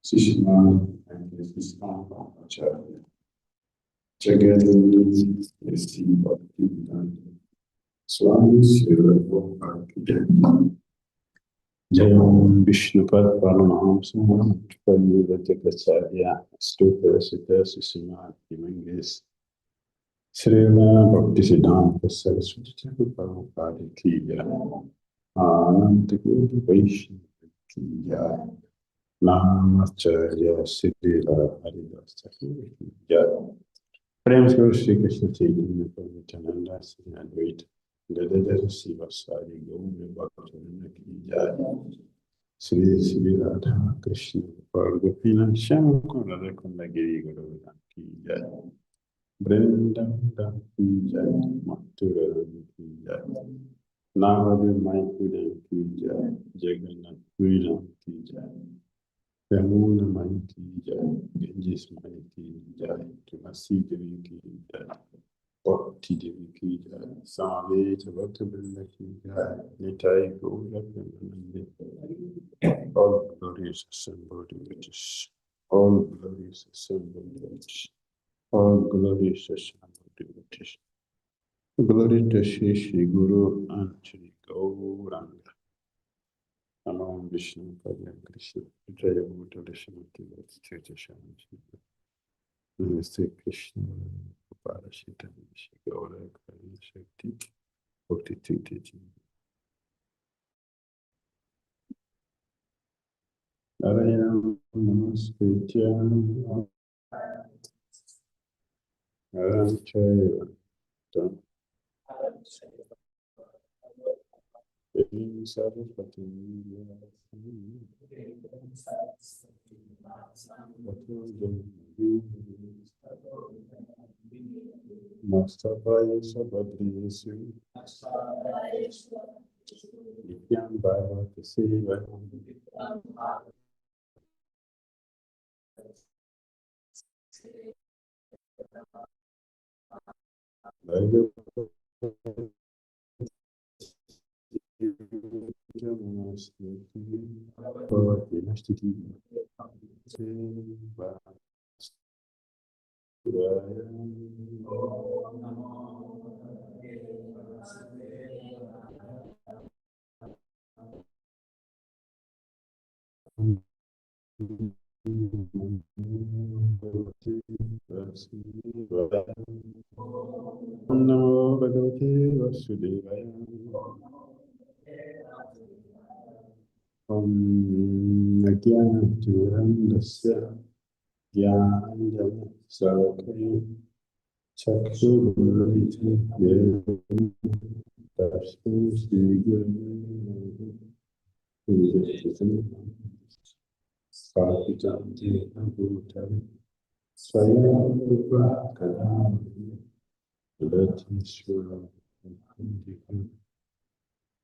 Sishman and his Acharya. Jagadani is Bhakti Swami Srila Jayam Vishnupad Paramaham Sumam Kalivacharya Stupa Sita Sishman Himangis Srila Bhakti Siddhanta Saraswati Thakur Prabhupada Ki Jai Ananta Guru Vaishnava Ki Jai Namacharya Srila Haridas Thakur Ki Jai Prem Shri Krishna Chaitanya Prabhu Nityananda Sri Advaita Gadadhara Sivasari Gaura Bhaktivinoda Ki Jai Sri Sri Radha Krishna Gopinath Shankara Radha Giri Guru Ki Jai Vrindavan Ki Jai Mathura Ki Jai Navadu Maikudan Ki Jai Jagannath Puram Ki Jai Yamuna Mai Ki Jai Ganges Mai Ki Jai Tumasi Devi Ki Jai Bhakti Devi Ki Jai Save Bhaktivinoda Ki Jai Nitai Gaura Premanande. All glories assembled in British. All glories assembled in British. All glories assembled in British. Glory to Shri Guru and Shri Gauranga. Namo Vishnu Padma Krishna. Jaya Bhuta Vishnuti Vachita Shanti. Namaste Krishna. Parashita Shri Gauranga Shakti. Bhakti Titi. Narayana Namaskritya. Aranchaya. Saraswati Mastapaya Sabadriyesu Nityam Bhavati Seva Namo Bhagavate Vasudevaya. Ajnana-timirandasya Jnana Salakaya Chakshurvalitam Yevam Tasmai Shri Guru Sahitam Jnana Bhutam Swayam Kadam Latinishvara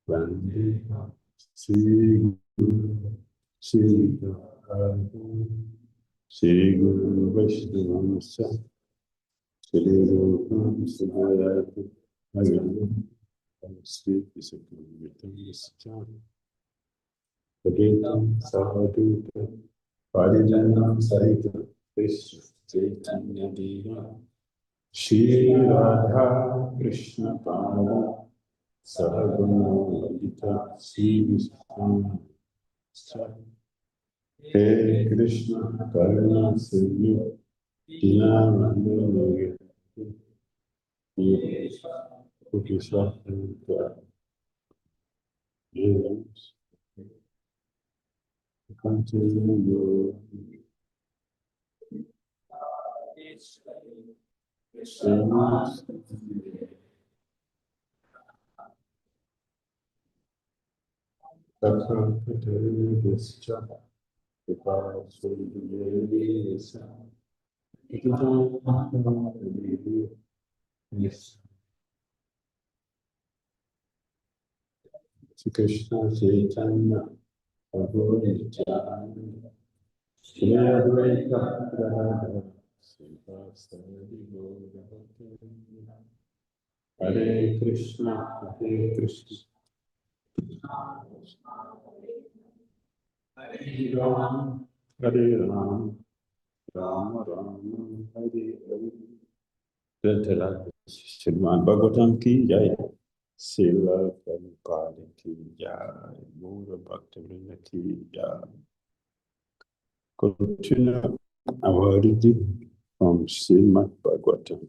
Vande Shri Guru Shri Guru Shri Guru Vaishnavamsa Shri Rupam Siddhartha Bhagavan Sri Visakamritam Visyam Pagetam Sadhuta Parijanam Sahita Krishna Chaitanya Deva Shri Radha Krishna Pada Sarvaguna Lalita Sri Visakamritam He Krishna Karuna Sindhu Dina Mandu Ukisa continue Krishna Chaitanya Prabhu Nityananda Shri Advaita Gadadhara Srivasadi Gaura Bhakta Hare Krishna, Hare Krishna, Hare Ram, Hare Ram, Rama Rama, Hare Hare. Jai Shriman Bhagavatam ki jai. Srila Prabhupada ki jai. Gaura Bhakti Vrinda ki jai. Continue our reading from Srimad Bhagavatam.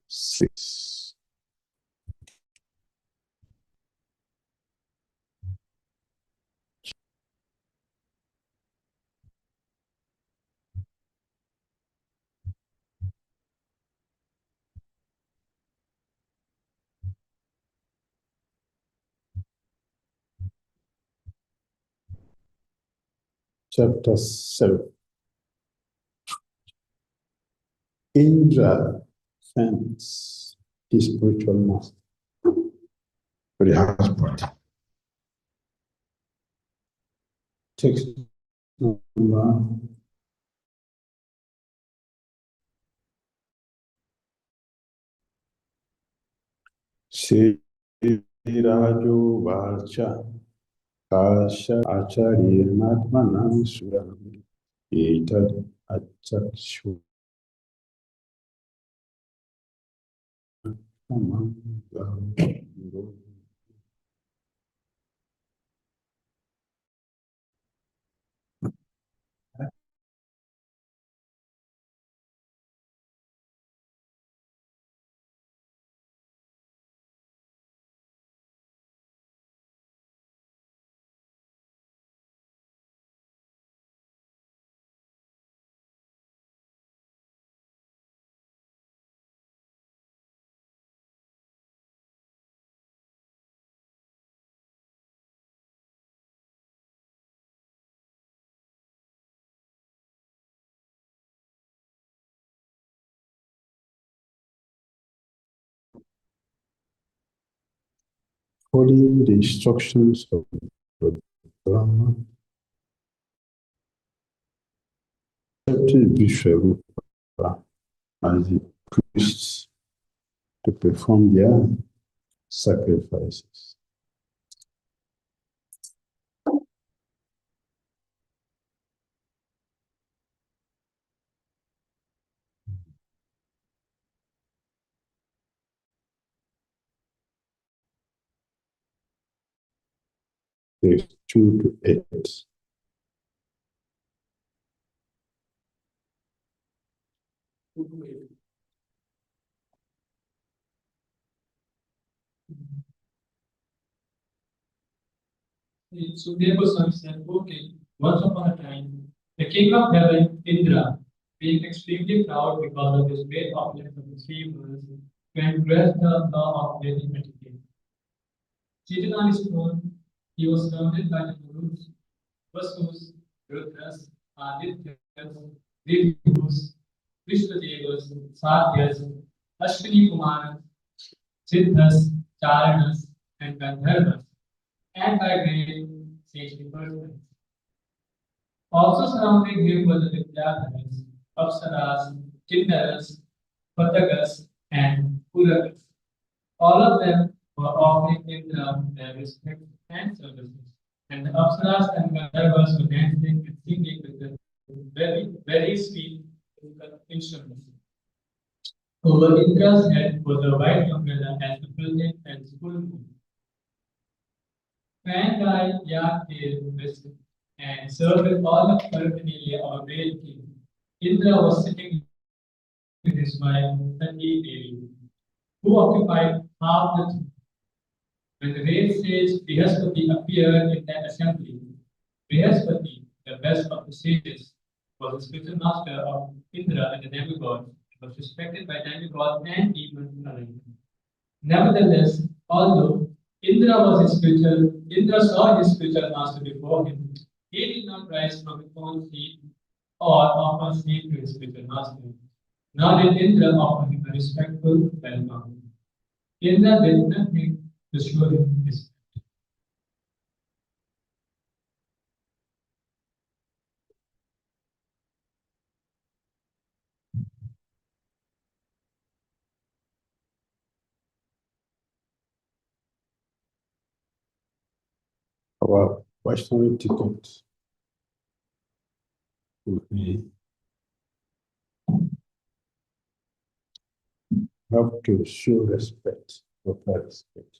Six. Chapter 7. Indra thanks his spiritual master for the husband. Text number 6. Rajo Vacha Kasha Acharya Matmanam Suram Etad Achakshu following the instructions of the Brahma, accepted Vishwarupa as the priests to perform their sacrifices. There's 2 to 8. So therefore Swami said, okay, once upon a time, the king of heaven, Indra, being extremely proud because of his great opulence of the 3 worlds, transgressed the law of Vedic etiquette. Seated on his throne, he was surrounded by the Gurus, Vasus, Rudras, Adityas, Vibhus, Vishnudevas, Satyas, Ashwini Kumaras, Siddhas, Charanas, and Gandharvas, and by great sagely persons. Also surrounding him were the Vidyadharas, Apsaras, Kinnaras, Patagas, and Puragas. All of them were offering Indra their respect and services, and the Apsaras and Gandharvas were dancing and singing with the very sweet instruments. Over Indra's head was a white umbrella as brilliant as full moon. Fanned by Yakir wisdom and served with all the paraphernalia of a great king, Indra was sitting with his wife Sati Devi, who occupied half the throne. When the great sage Brihaspati appeared in that assembly, Brihaspati, the best of the sages, was the spiritual master of Indra and the demigods, and was respected by demigods and demons alike. Nevertheless, although Indra saw his spiritual master before him, he did not rise from his own seat or offer seat to his spiritual master. Nor did Indra offer him a respectful welcome. Indra did nothing to show him respect. our Western ticket, we have to show respect, proper respect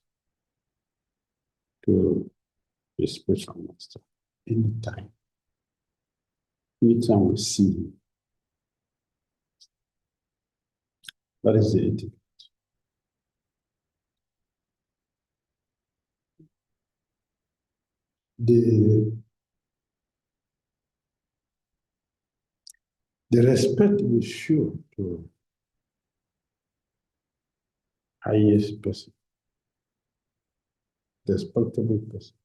to the spiritual master anytime. Anytime we see him. That is the etiquette. The respect we show to highest person, the respectable person,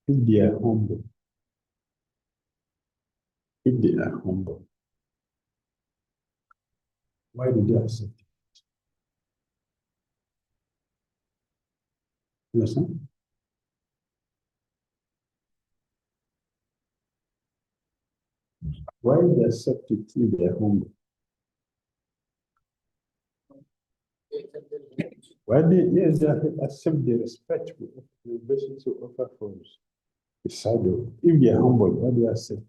if they are humble, why do they accept it? You understand? Why they accept it if they are humble? Why they accept the respect we basically offer for the shadow? If they are humble, why do they accept it?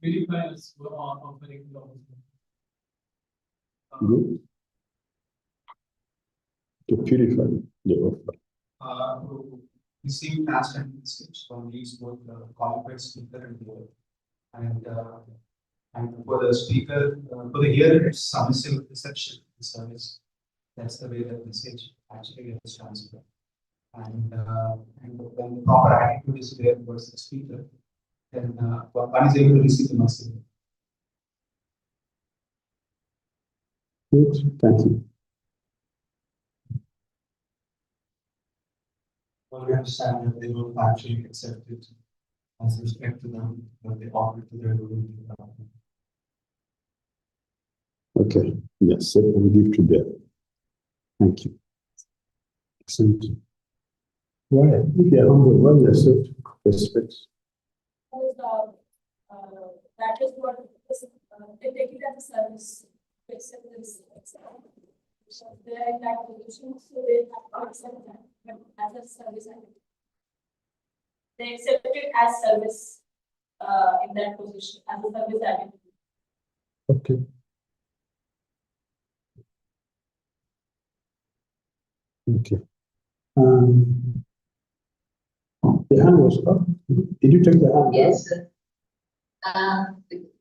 Purify us for offering the To purify the offer. To receive fast and message from these both qualified speaker and hearer. And for the speaker, for the hearer, it's submissive reception and service. That's the way that message actually gets transferred. And when the proper attitude is there towards the speaker, then one is able to receive the message. Good, thank you. We understand that they will actually accept it as respect to them, but they offer to their guru. Okay, yes, so we give to them. Thank you. Thank you. Why? If they are humble, why they accept respect? Because that is what they take it as a service to accept this. So they are in that position, so they have to accept that. But as a service, they accept it as service in that position, as a service attitude. Okay. Okay. The hand was up. Did you take the hand? Yes, sir.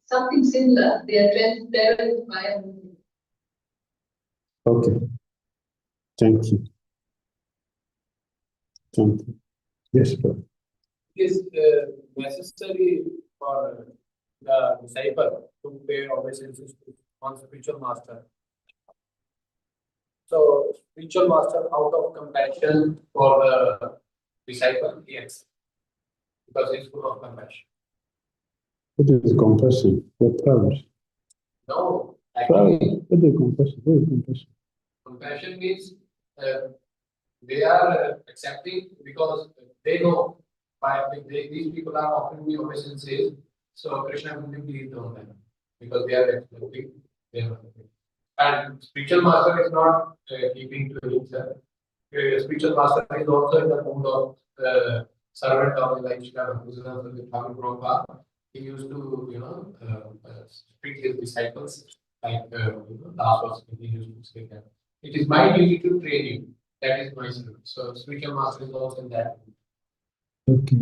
Something similar. They are transparent by. Okay. Thank you. Thank you. Yes, sir. It is necessary for the disciple to pay obeisances to one spiritual master. So, spiritual master, out of compassion for the disciple, yes, because he's full of compassion. What is compassion? You're proud. No, Proud. actually, What is compassion? What is compassion? compassion means they are accepting because they know these people are offering me obeisances, so Krishna will be pleased on them because they are accepting their. And spiritual master is not keeping to himself. Spiritual master is also in the mood of servant of the Prabhupada. He used to, treat his disciples like, last was he used to say that. It is my duty to train you. That is my service. So spiritual master is also in that. Okay.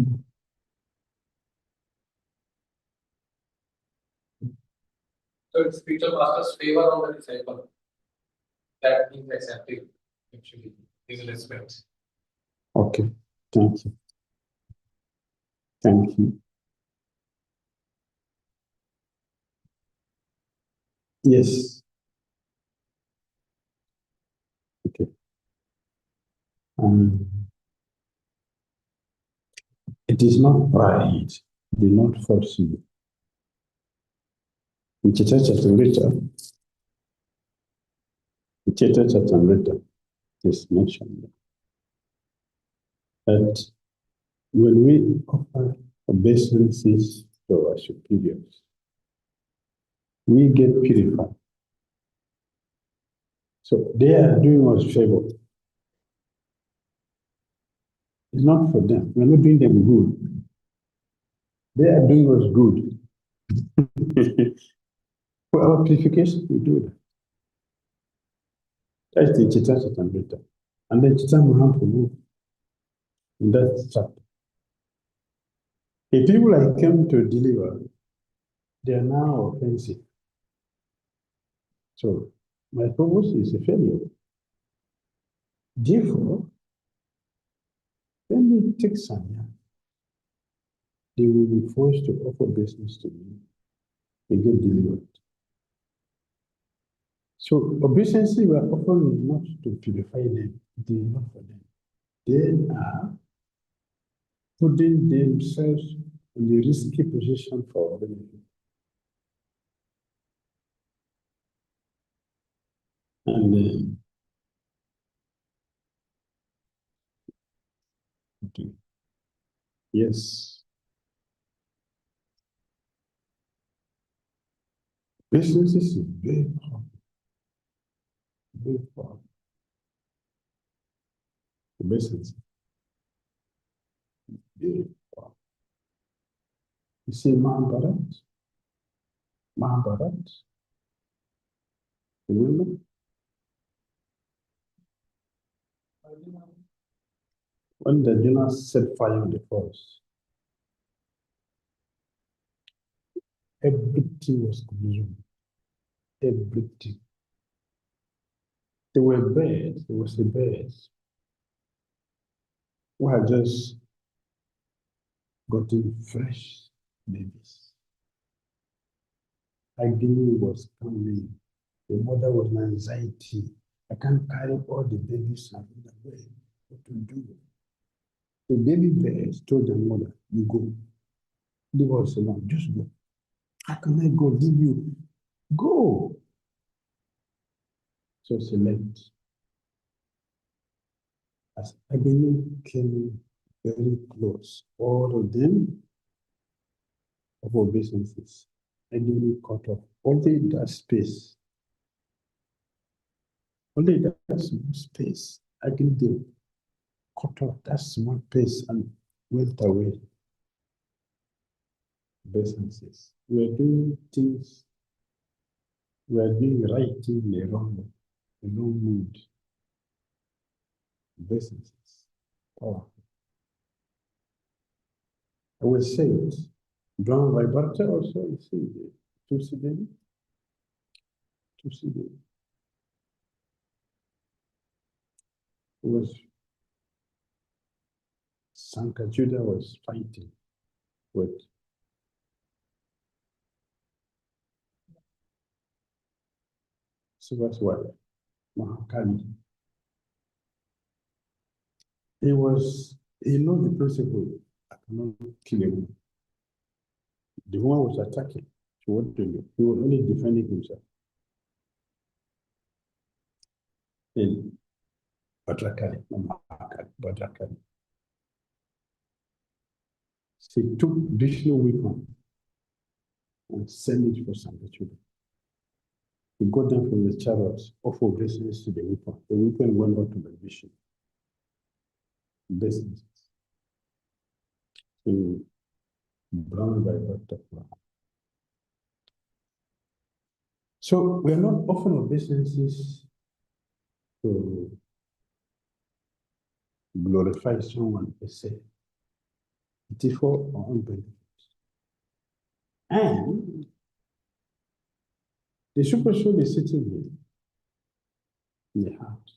So it's spiritual master's favor on the disciple. That is accepting, actually, his respect. Okay. Thank you. Thank you. Yes. Okay. It is not pride. Do not force you. Mcheta Chatamrita is mentioned that when we offer obeisances to our superiors, we get purified. So they are doing us favor. It's not for them. We're not doing them good. They are doing us good. For our purification, we do that. That's the Chita Chitamrita. And then Chita Mahaprabhu in that chapter. The people I came to deliver, they are now offensive. So my purpose is a failure. Therefore, when they take Sanya, they will be forced to offer business to me. They get delivered. So obedience we are offering not to purify them, it is not for them. They are putting themselves in a risky position for benefit. And okay. Yes, business is very powerful. Very powerful. Business, very powerful. You see Mahabharat? Mahabharat? Remember? When the Arjuna set fire on the forest, everything was consumed. Everything. There were birds, there was a bird who had just gotten fresh babies. Agony was coming. The mother was in anxiety. I can't carry all the babies out in the way. What to do? The baby bears told their mother, you go. Leave us alone. Just go. How can I go? Leave you. Go. So she left. As agony came very close, all of them of our businesses, agony cut off. Only that space. Only that small space. Agony cut off that small space and went away. Businesses. We are doing things, we are doing right thing in the wrong mood. Businesses. Oh. I will say it. John Vaibhava also, you see, Tulsi Devi. Was Sankajuda was fighting with Sivaswara, Mahakali. He knows the principle, I cannot kill him. The one was attacking. So what to do? He was only defending himself. In Bhadrakali, Bhadrakali. She took additional weapon and sent it for Sankajuda. He got them from the chariots, offered business to the weapon. The weapon went out to the vision. Business. So, brown by Bhadrakali. So we are not offering our businesses to glorify someone per se. It is for our own benefit. And the super soul is sitting here in the heart.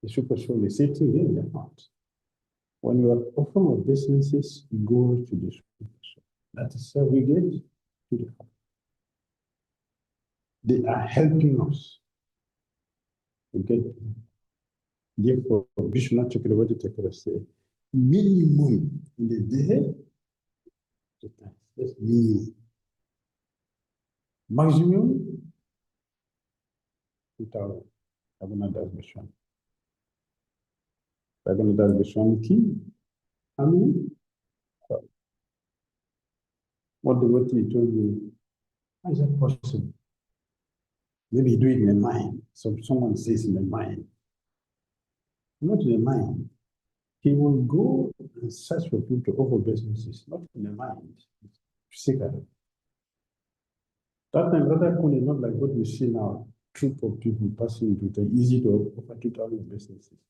The super soul is sitting here in the heart. When you are offering our businesses, go to the super soul. That is how we get to the heart. They are helping us to get there. Therefore, Vishnu Chakravarti Thakur say, minimum in the day, that's minimum. Maximum, 2,000. Raghunath Goswami. Raghunath Goswami key. How many? What devotee told me, how is that possible? Maybe you do it in the mind. So someone says in the mind. Not in the mind. He will go and search for people to offer businesses, not in the mind. Secret. That time, brother Kun is not like what we see now. Troop of people passing into the easy to offer 2,000 businesses.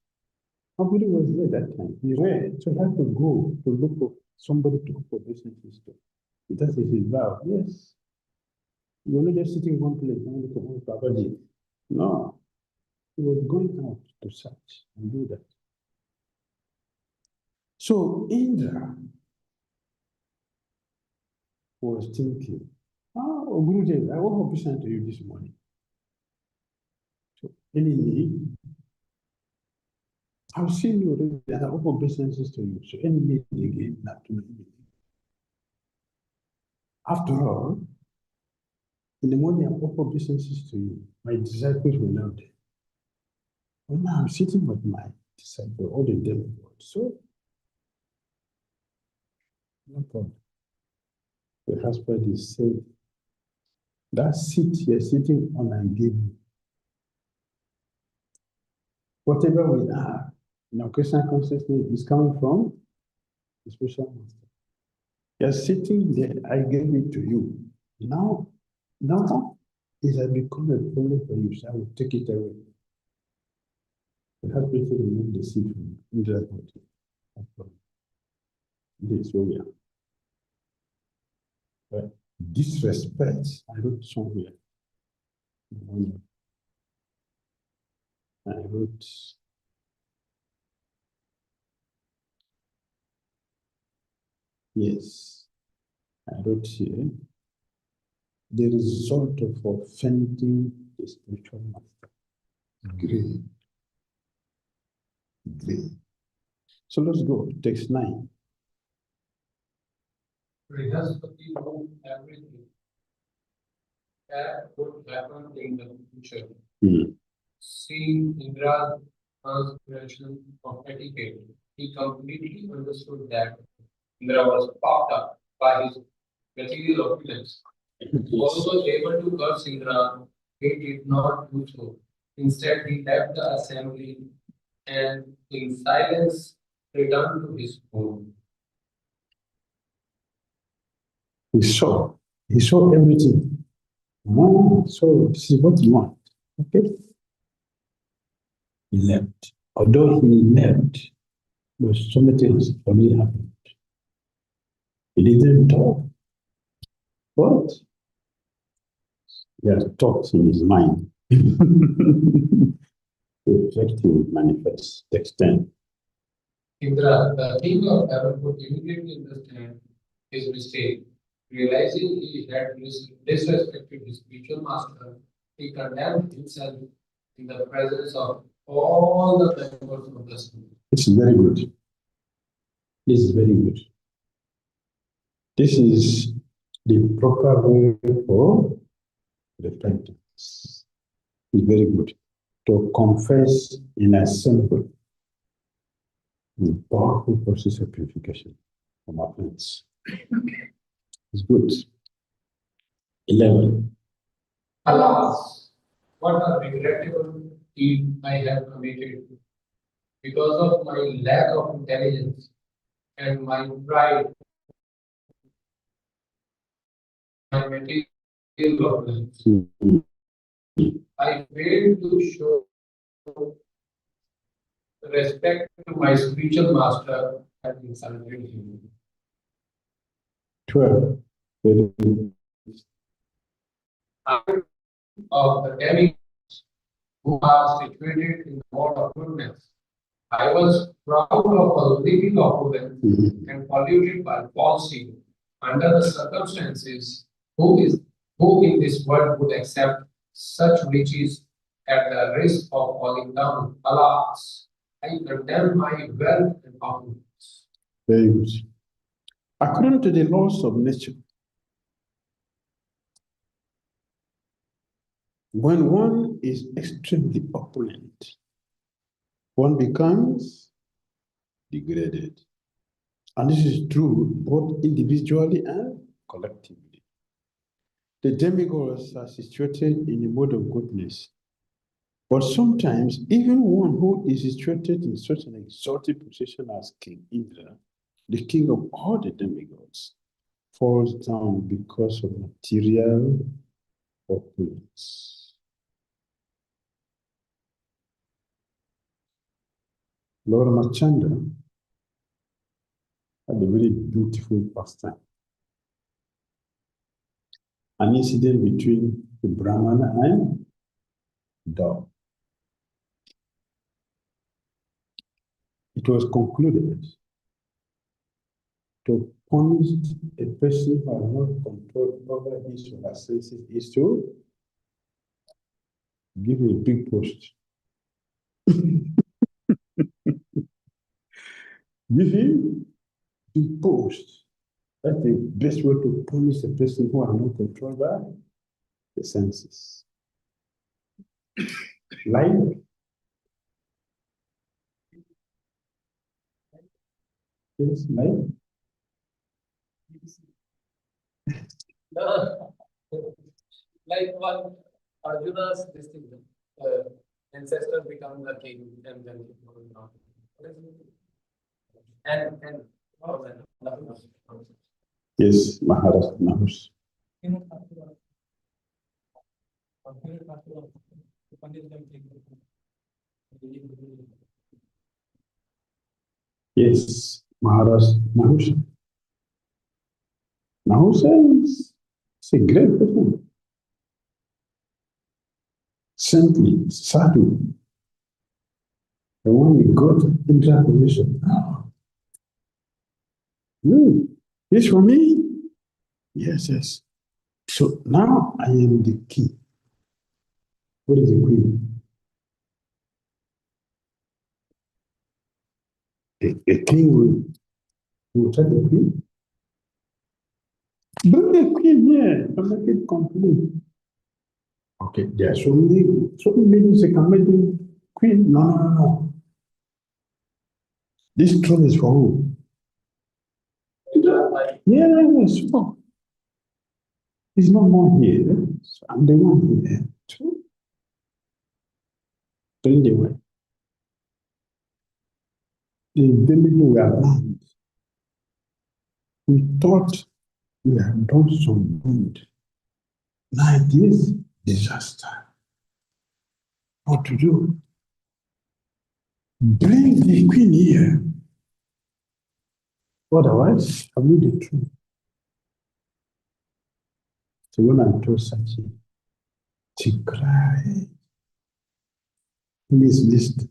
Nobody was there that time. He read, so he had to go to look for somebody to offer businesses to. It does his vow. Yes. You're not just sitting in one place, only to one Babaji. No. He was going out to search and do that. So Indra was thinking, oh, Gurudev, I want to present to you this morning. So any need? I've seen you already, and I offer businesses to you. So any need again, not to me. After all, in the morning I offer businesses to you. My disciples were not there. Well, now I'm sitting with my disciples, all the demigods. So no problem. The husband is saying, that seat you're sitting on, I gave you. Whatever we are, now Christian consciousness is coming from the spiritual master. You're sitting there, I gave it to you. Now it has become a problem for you, so I will take it away. The husband will remove the seat from Indra's body. This is where we are. But disrespect, I wrote somewhere. I wrote, yes, I wrote here, the result of offending the spiritual master. Great. Great. So let's go, text 9. Brihaspati knew everything that would happen in the future. Seeing Indra's transgression of etiquette, he completely understood that Indra was puffed up by his material opulence. He was able to curse Indra. He did not do so. Instead, he left the assembly and in silence returned to his home. He saw everything. So this is what you want. Okay? He left. Although he left, but something else only happened. He didn't talk. But he had thoughts in his mind. The effect will manifest. Text 10. Indra, the king of heaven, could immediately understand his mistake. Realizing he had disrespected his spiritual master, he condemned himself in the presence of all the members of the school. This is very good. This is very good. This is the proper way for repentance. It's very good. To confess in a simple, powerful process of purification from our offense. It's good. 11. Alas, what a regrettable deed I have committed. Because of my lack of intelligence and my pride, my material opulence, I failed to show respect to my spiritual master and insulted him. 12. Very good. Of the demigods who are situated in the mode of goodness, I was proud of a living opulence and polluted by falsehood. Under the circumstances, who in this world would accept such riches at the risk of falling down? Alas, I condemn my wealth and opulence. Very good. According to the laws of nature, when one is extremely opulent, one becomes degraded. And this is true both individually and collectively. the demigods are situated in a mode of goodness. But sometimes, even one who is situated in such an exalted position as King Indra, the king of all the demigods, falls down because of material opulence. Lord Machanda had a very beautiful pastime. An incident between the Brahmana and dog. It was concluded to punish a person who has not control over his or her senses is to give him a big post. Give him a big post. That's the best way to punish a person who has not control over the senses. Like, yes, like. Like one Arjuna's this thing, ancestor become the king and then and Yes, Maharaj Nahus. Yes, Maharaj Nahus. Nahus is a great person. Saintly, sadhu. And when we got into that position, this for me? Yes, yes. So now I am the king. What is the queen? A king will tell the queen. Bring the queen here to make it complete. Okay, there are so many ladies that can make the queen. No. This throne is for who? Yeah, sure. There's no more here. So I'm the one here. So, anyway, the demigod were blind. We thought we had done some good. Now it is disaster. What to do? Bring the queen here. Otherwise, I will the truth. So when I told Sachi, she cried. Please listen.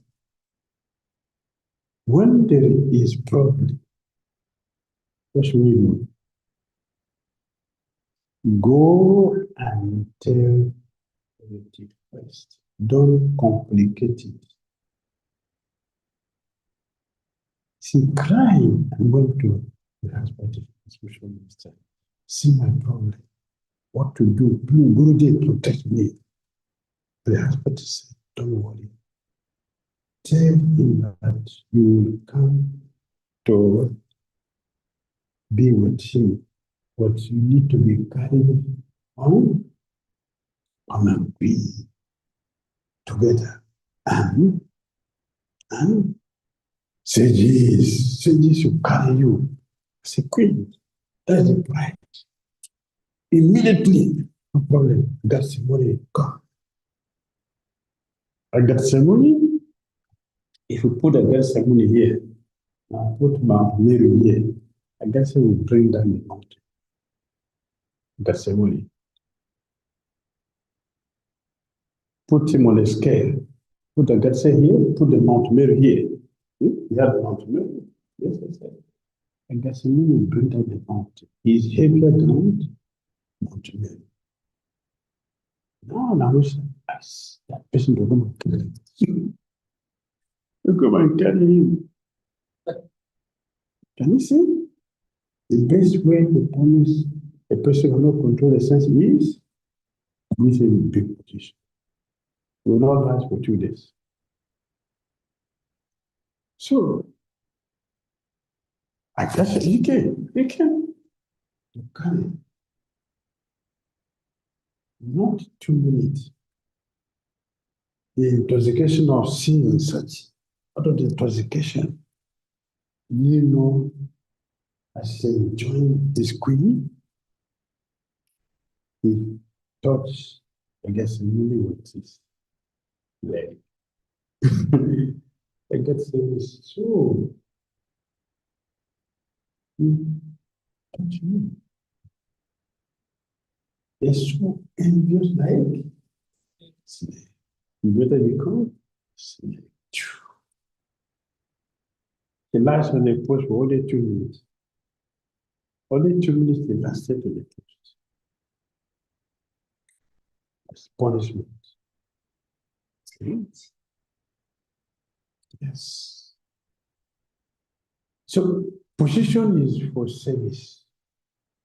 When there is problem, what should we do? Go and tell it first. Don't complicate it. She cried and went to the husband, the spiritual minister. See my problem. What to do? Please, Guruji, protect me. The husband said, don't worry. Tell him that you will come to be with him, but you need to be carried on and be together. And Sages will carry you as a queen. That's the pride. Immediately, no problem. I got some money. Come. I got some money. If you put a gas ceremony here, I put Mount Mary here, I guess it will bring down the mountain. Gas ceremony. Put him on a scale. Put the gas here, put the Mount Mary here. You have the Mount Mary. Yes. And gas ceremony will bring down the mountain. He's heavier than Mount Mary. No, that person will come and kill him. You come and carry him. Can you see? The best way to punish a person who cannot control the sense is with a big position. It will not last for 2 days. So, I guess you can. You can. not 2 minutes. The intoxication of sin and such. Out of the intoxication, you know, as he enjoying his queen, he touched, I guess, really with his leg. I guess it was so. You touch me. They're so envious, like snake. You better become snake. The last one they pushed for only 2 minutes. Only 2 minutes they lasted to the pushed. It's punishment. Yes. So position is for service.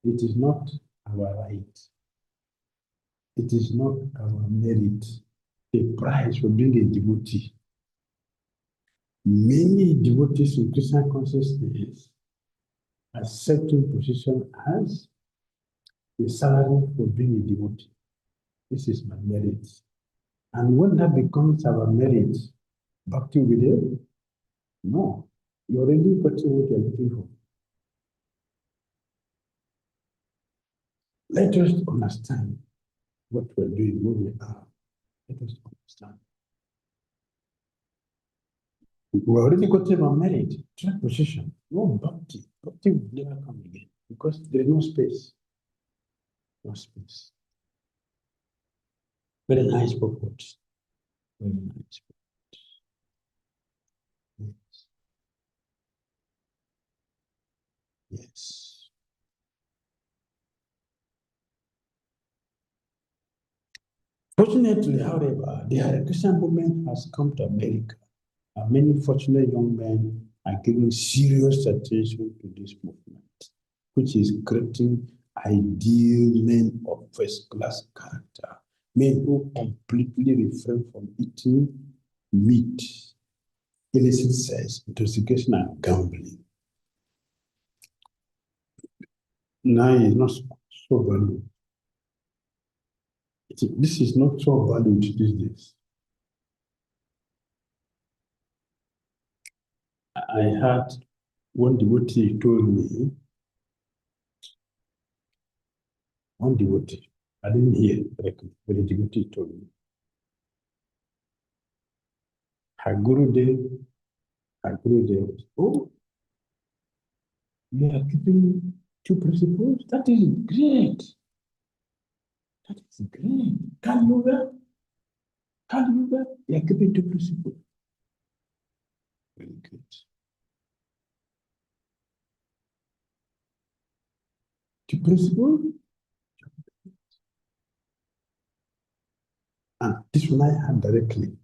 It is not our right. It is not our merit. The price for being a devotee. Many devotees in Christian consciousness accepting position as the salary for being a devotee. This is my merit. And when that becomes our merit, Bhakti will be there? No. You already got what you're looking for. Let us understand what we're doing, where we are. Let us understand. We already got our merit, track position. No Bhakti. Bhakti will never come again because there is no space. No space. Very nice purport. Very nice purport. Yes. Yes. Fortunately, however, the Hare Krishna movement has come to America. And many fortunate young men are giving serious attention to this movement, which is creating ideal men of first-class character, men who completely refrain from eating meat, illicit sex, intoxication, and gambling. Now it's not so valued. This is not so valued these days. I had one devotee told me, one devotee, I didn't hear correctly, but the devotee told me, her Gurudev, oh, you are keeping 2 principles? That is great. That is great. Kali Yuga, you are keeping 2 principles. Very good. 2 principles? And this one I had directly.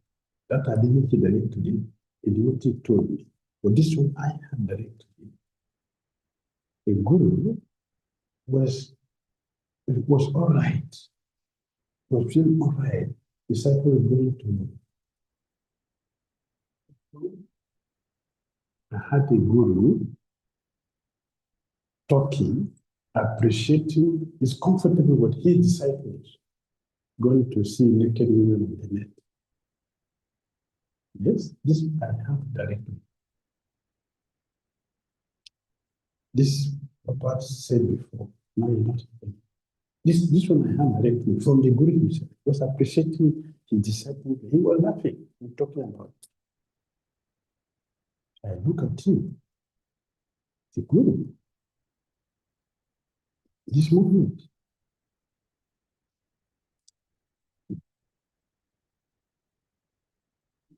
That I didn't hear directly. A devotee told me. But this one I had directly. A guru was all right. Was feeling all right. Disciple is going to. I had a guru talking, appreciating, is comfortable with his disciples going to see naked women on the net. Yes, this I have directly. This Papa said before. Now you're not. This one I have directly from the guru himself. He was appreciating his disciples. He was laughing and talking about it. I look at him. The guru. This movement.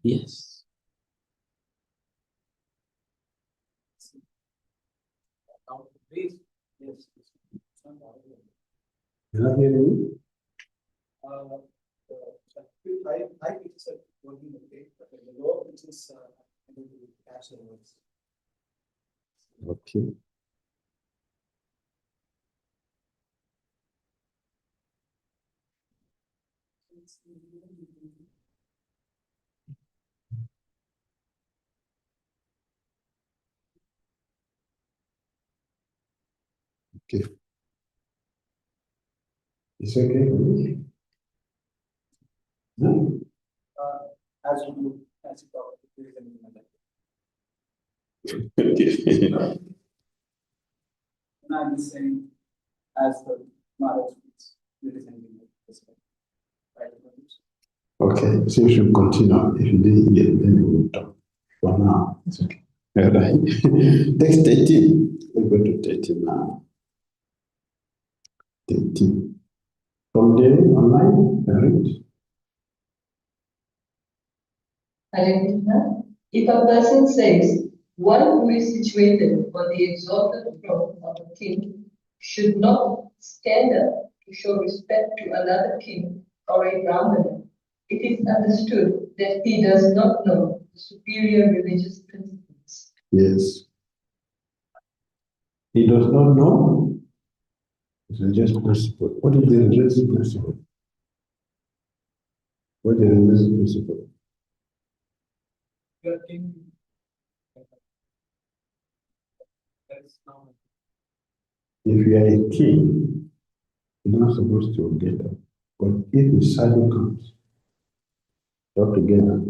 Yes. Please, yes. You're not hearing me? I it's working okay, but the lower pitches able to catch the words. Okay. Okay. It's okay for me? as you talk, there is anything like that. And I'm just saying, as the Maharaj speaks, there is anything like this. Right? Okay, so you should continue. If you didn't hear, then we will talk. For now, it's okay. All right. Next 13. Let's go to 13 now. 13. From there, online, right? Hare Krishna. If a person says, one who is situated on the exalted throne of a king should not stand up to show respect to another king or a Brahmana, it is understood that he does not know the superior religious principles. Yes. He does not know the religious principle. What is the religious principle? What is the religious principle? Your king. That is normal. If you are a king, you're not supposed to get up. But if the shadow comes, you have to get up.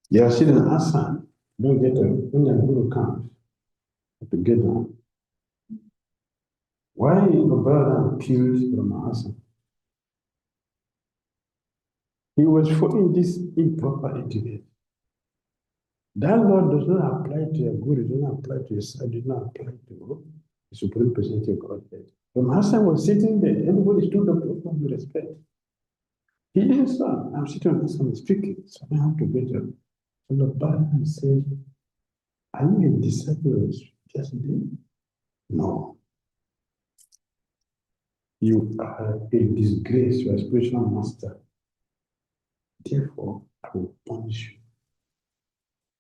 You are sitting in Asan, don't get up. When the guru comes, you have to get up. Why your brother killed from Asan? He was following this improper etiquette. That law does not apply to a guru, does not apply to a side, does not apply to the Supreme Personality of Godhead. When Hassan was sitting there, everybody stood up with respect. He didn't say, I'm sitting on Hassan speaking, so I have to get up. So the Bible said, are you a disciple of yesterday? No. You are a disgrace, you are a spiritual master. Therefore, I will punish you.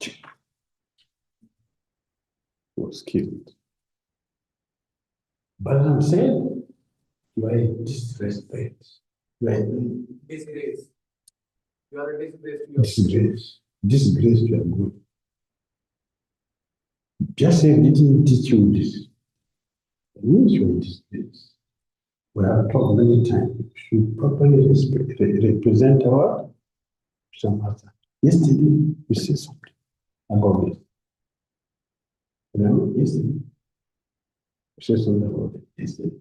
He was killed. Balaam said, you are a disrespect. You are a Disgrace. You are a disgrace to your disgrace. Disgrace to your good. Joseph didn't teach you this. It means you are a disgrace. We have talked many times. We should properly represent our master. Yesterday, we said something about this. Remember, yesterday, we said something about it. Yesterday.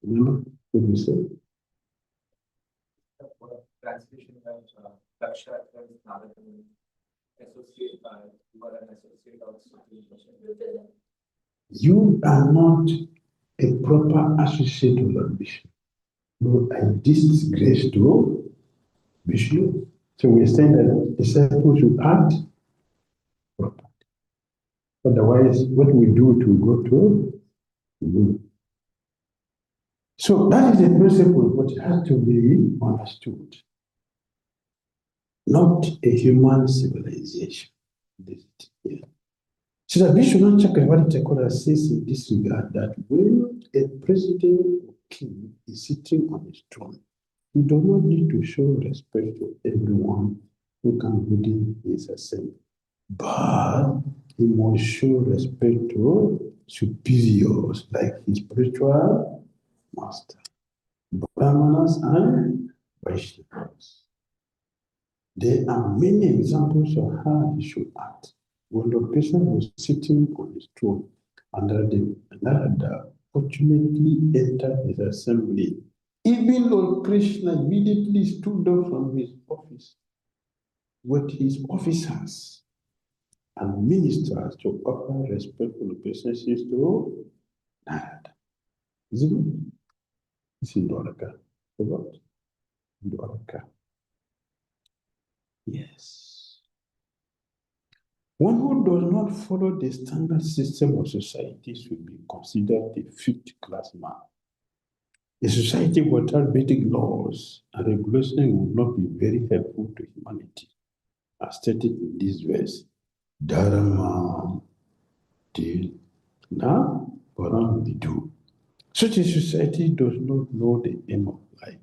Remember what we said? translation of Daksha as Narada associate, you are an associate of Supreme Personality. You are not a proper associate of the bishop. You are disgrace to bishop. So we're saying that disciples should act properly. Otherwise, what we do to go to do. So that is the principle, but it has to be understood. Not a human civilization. So the Bishop Chakravarti says in this regard that when a president or king is sitting on his throne, he does not need to show respect to everyone who comes within his assembly. But he must show respect to superiors like his spiritual master, Brahmanas and Vaishnavas. There are many examples of how he should act. When the person was sitting on his throne, and Narada fortunately entered his assembly, even Lord Krishna immediately stood up from his office with his officers and ministers to offer respectful obeisances to Narada. Is it not? It's in Dwaraka. What? Dwaraka. Yes. One who does not follow the standard system of society should be considered a fifth-class man. A society without basic laws and regulations would not be very helpful to humanity. As stated in this verse, Dharma till now, Param Vidu. Such a society does not know the aim of life,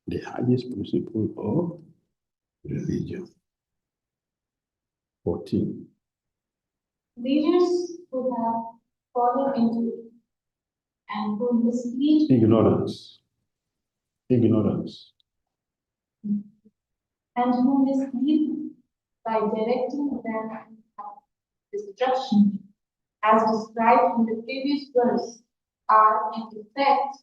the highest principle of religion. 14. Leaders who have fallen into and who mislead Ignorance. Ignorance. and who mislead by directing them at destruction, as described in the previous verse, are in effect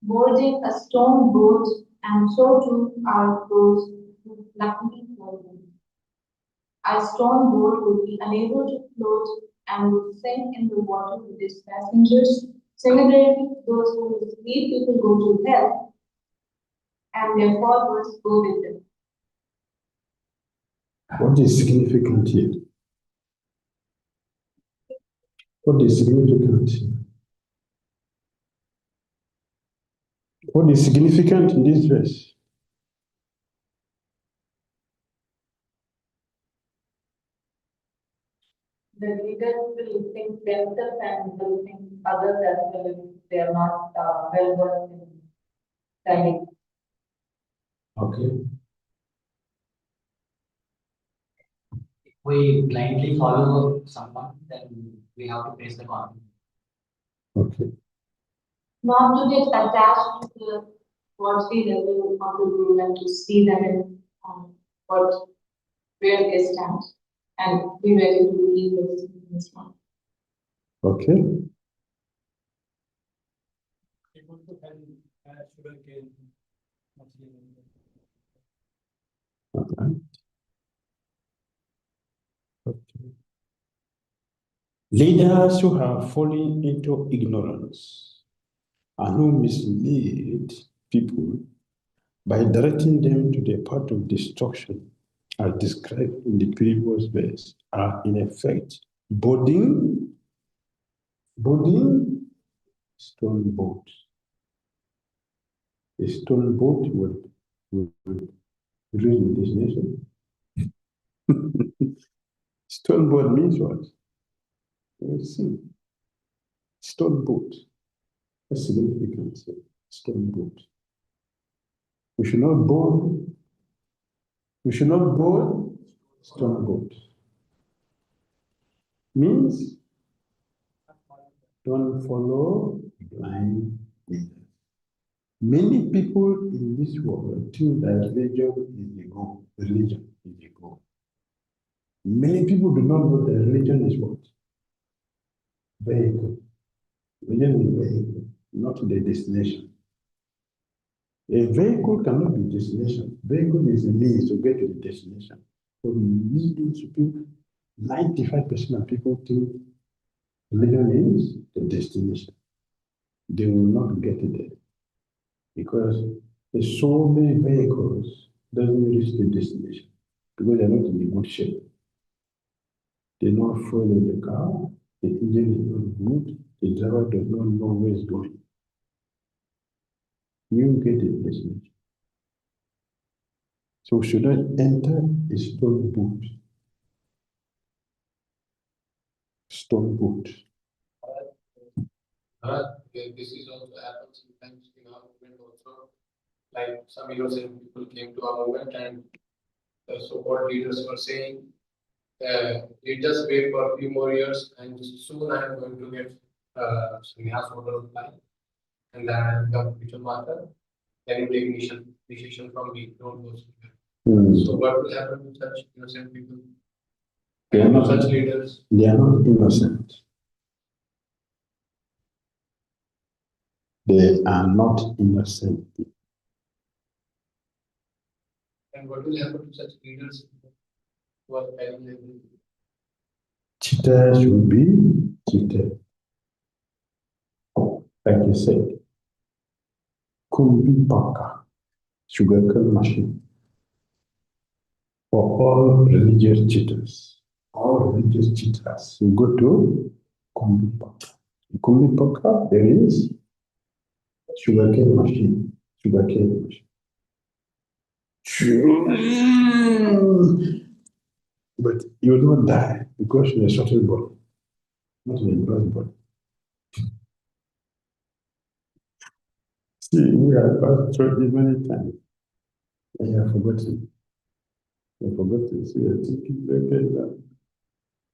boarding a stone boat, and so too are those who luckily fall in. A stone boat would be unable to float and would sink in the water with its passengers. Similarly, those who mislead people go to hell, and their followers go with them. What is significant here? What is significant here? What is significant in this verse? The leaders will think themselves and will think others as well if they are not well versed in studying. Okay. If we blindly follow someone, then we have to face the consequence. Okay. Not to get attached to the worldly level of the guru and to see them in where they stand and be ready to believe this one. Okay. People to help sugarcane. Okay. Okay. Leaders who have fallen into ignorance and who mislead people by directing them to the path of destruction, as described in the previous verse, are in effect boarding stone boat. A stone boat would reach the destination. Stone boat means what? You see, stone boat. That's significant. Stone boat. We should not board stone boat. Means don't follow blind leaders. Many people in this world think that religion is the goal. Religion is the goal. Many people do not know that religion is what? Vehicle. Religion is vehicle, not the destination. A vehicle cannot be destination. Vehicle is a means to get to the destination. For millions of people, 95% of people think religion is the destination. They will not get it there because there's so many vehicles doesn't reach the destination because they're not in a good shape. They're not fuel in the car, the engine is not good, the driver does not know where he's going. You get the destination. So should I enter a stone boat? Stone boat. This is also happens sometimes in our movement also. Like some innocent people came to our movement and the so-called leaders were saying, you just wait for a few more years and soon I am going to get sannyas order of life and then I am become spiritual master. Then you take initiation from me, don't go somewhere. So what will happen to such innocent people? They are not such leaders. They are not innocent. They are not innocent. And what will happen to such leaders who are carrying them? Cheaters will be cheated. Like you said, Kumbi Baka, sugarcane machine. For all religious cheaters, who go to Kumbi Baka. In Kumbi Baka, there is sugarcane machine. But you will not die because you're a subtle body, not in a gross body. See, we have passed through it many times. I have forgotten. So we are thinking that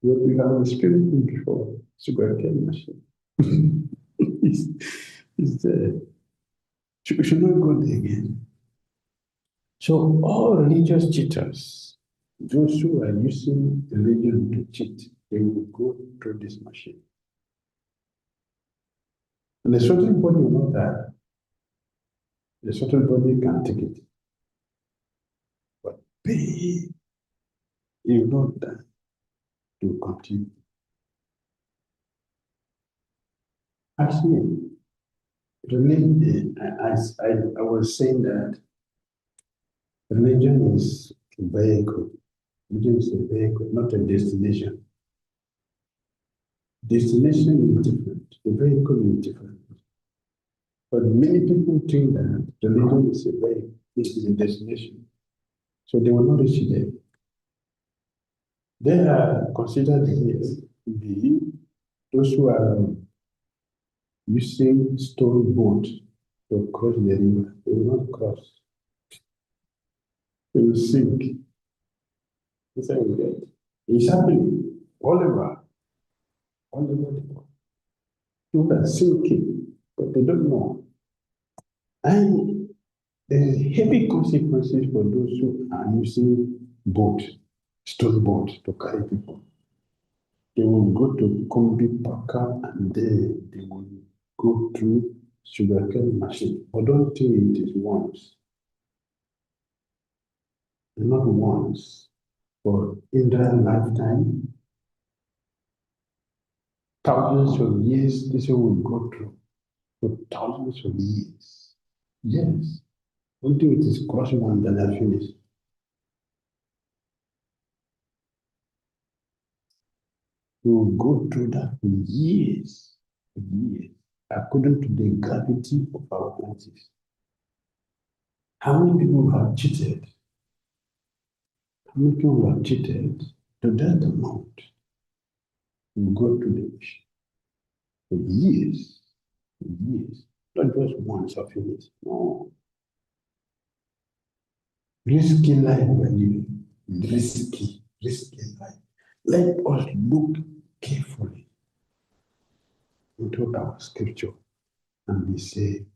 what we have experienced before, sugarcane machine. It's there. We should not go there again. So all religious cheaters, those who are using religion to cheat, they will go through this machine. And the subtle body will not die. The subtle body can take it. But pain, it will not die to continue. Actually, religion, I was saying that religion is a vehicle. Religion is a vehicle, not a destination. Destination is different. The vehicle is different. But many people think that religion is a vehicle, is a destination. So they will not reach there. They are considered here those who are using stone boat to cross the river. They will not cross. They will sink. That's how we get. It's happening all over the world. People are sinking, but they don't know. And there is heavy consequences for those who are using boat, stone boat to carry people. They will go to Kombi Paka and then they will go through sugarcane machine. I don't think it is once. Not once. For in their lifetime, thousands of years, this will go through. For thousands of years. Yes. Until it is crossing one, then I finish. We will go through that for years, according to the gravity of our planets. How many people have cheated? How many people have cheated to that amount? We will go through the ocean for years, not just once or finish. No. Risky life we're living. Risky life. Let us look carefully into our scripture and be saved.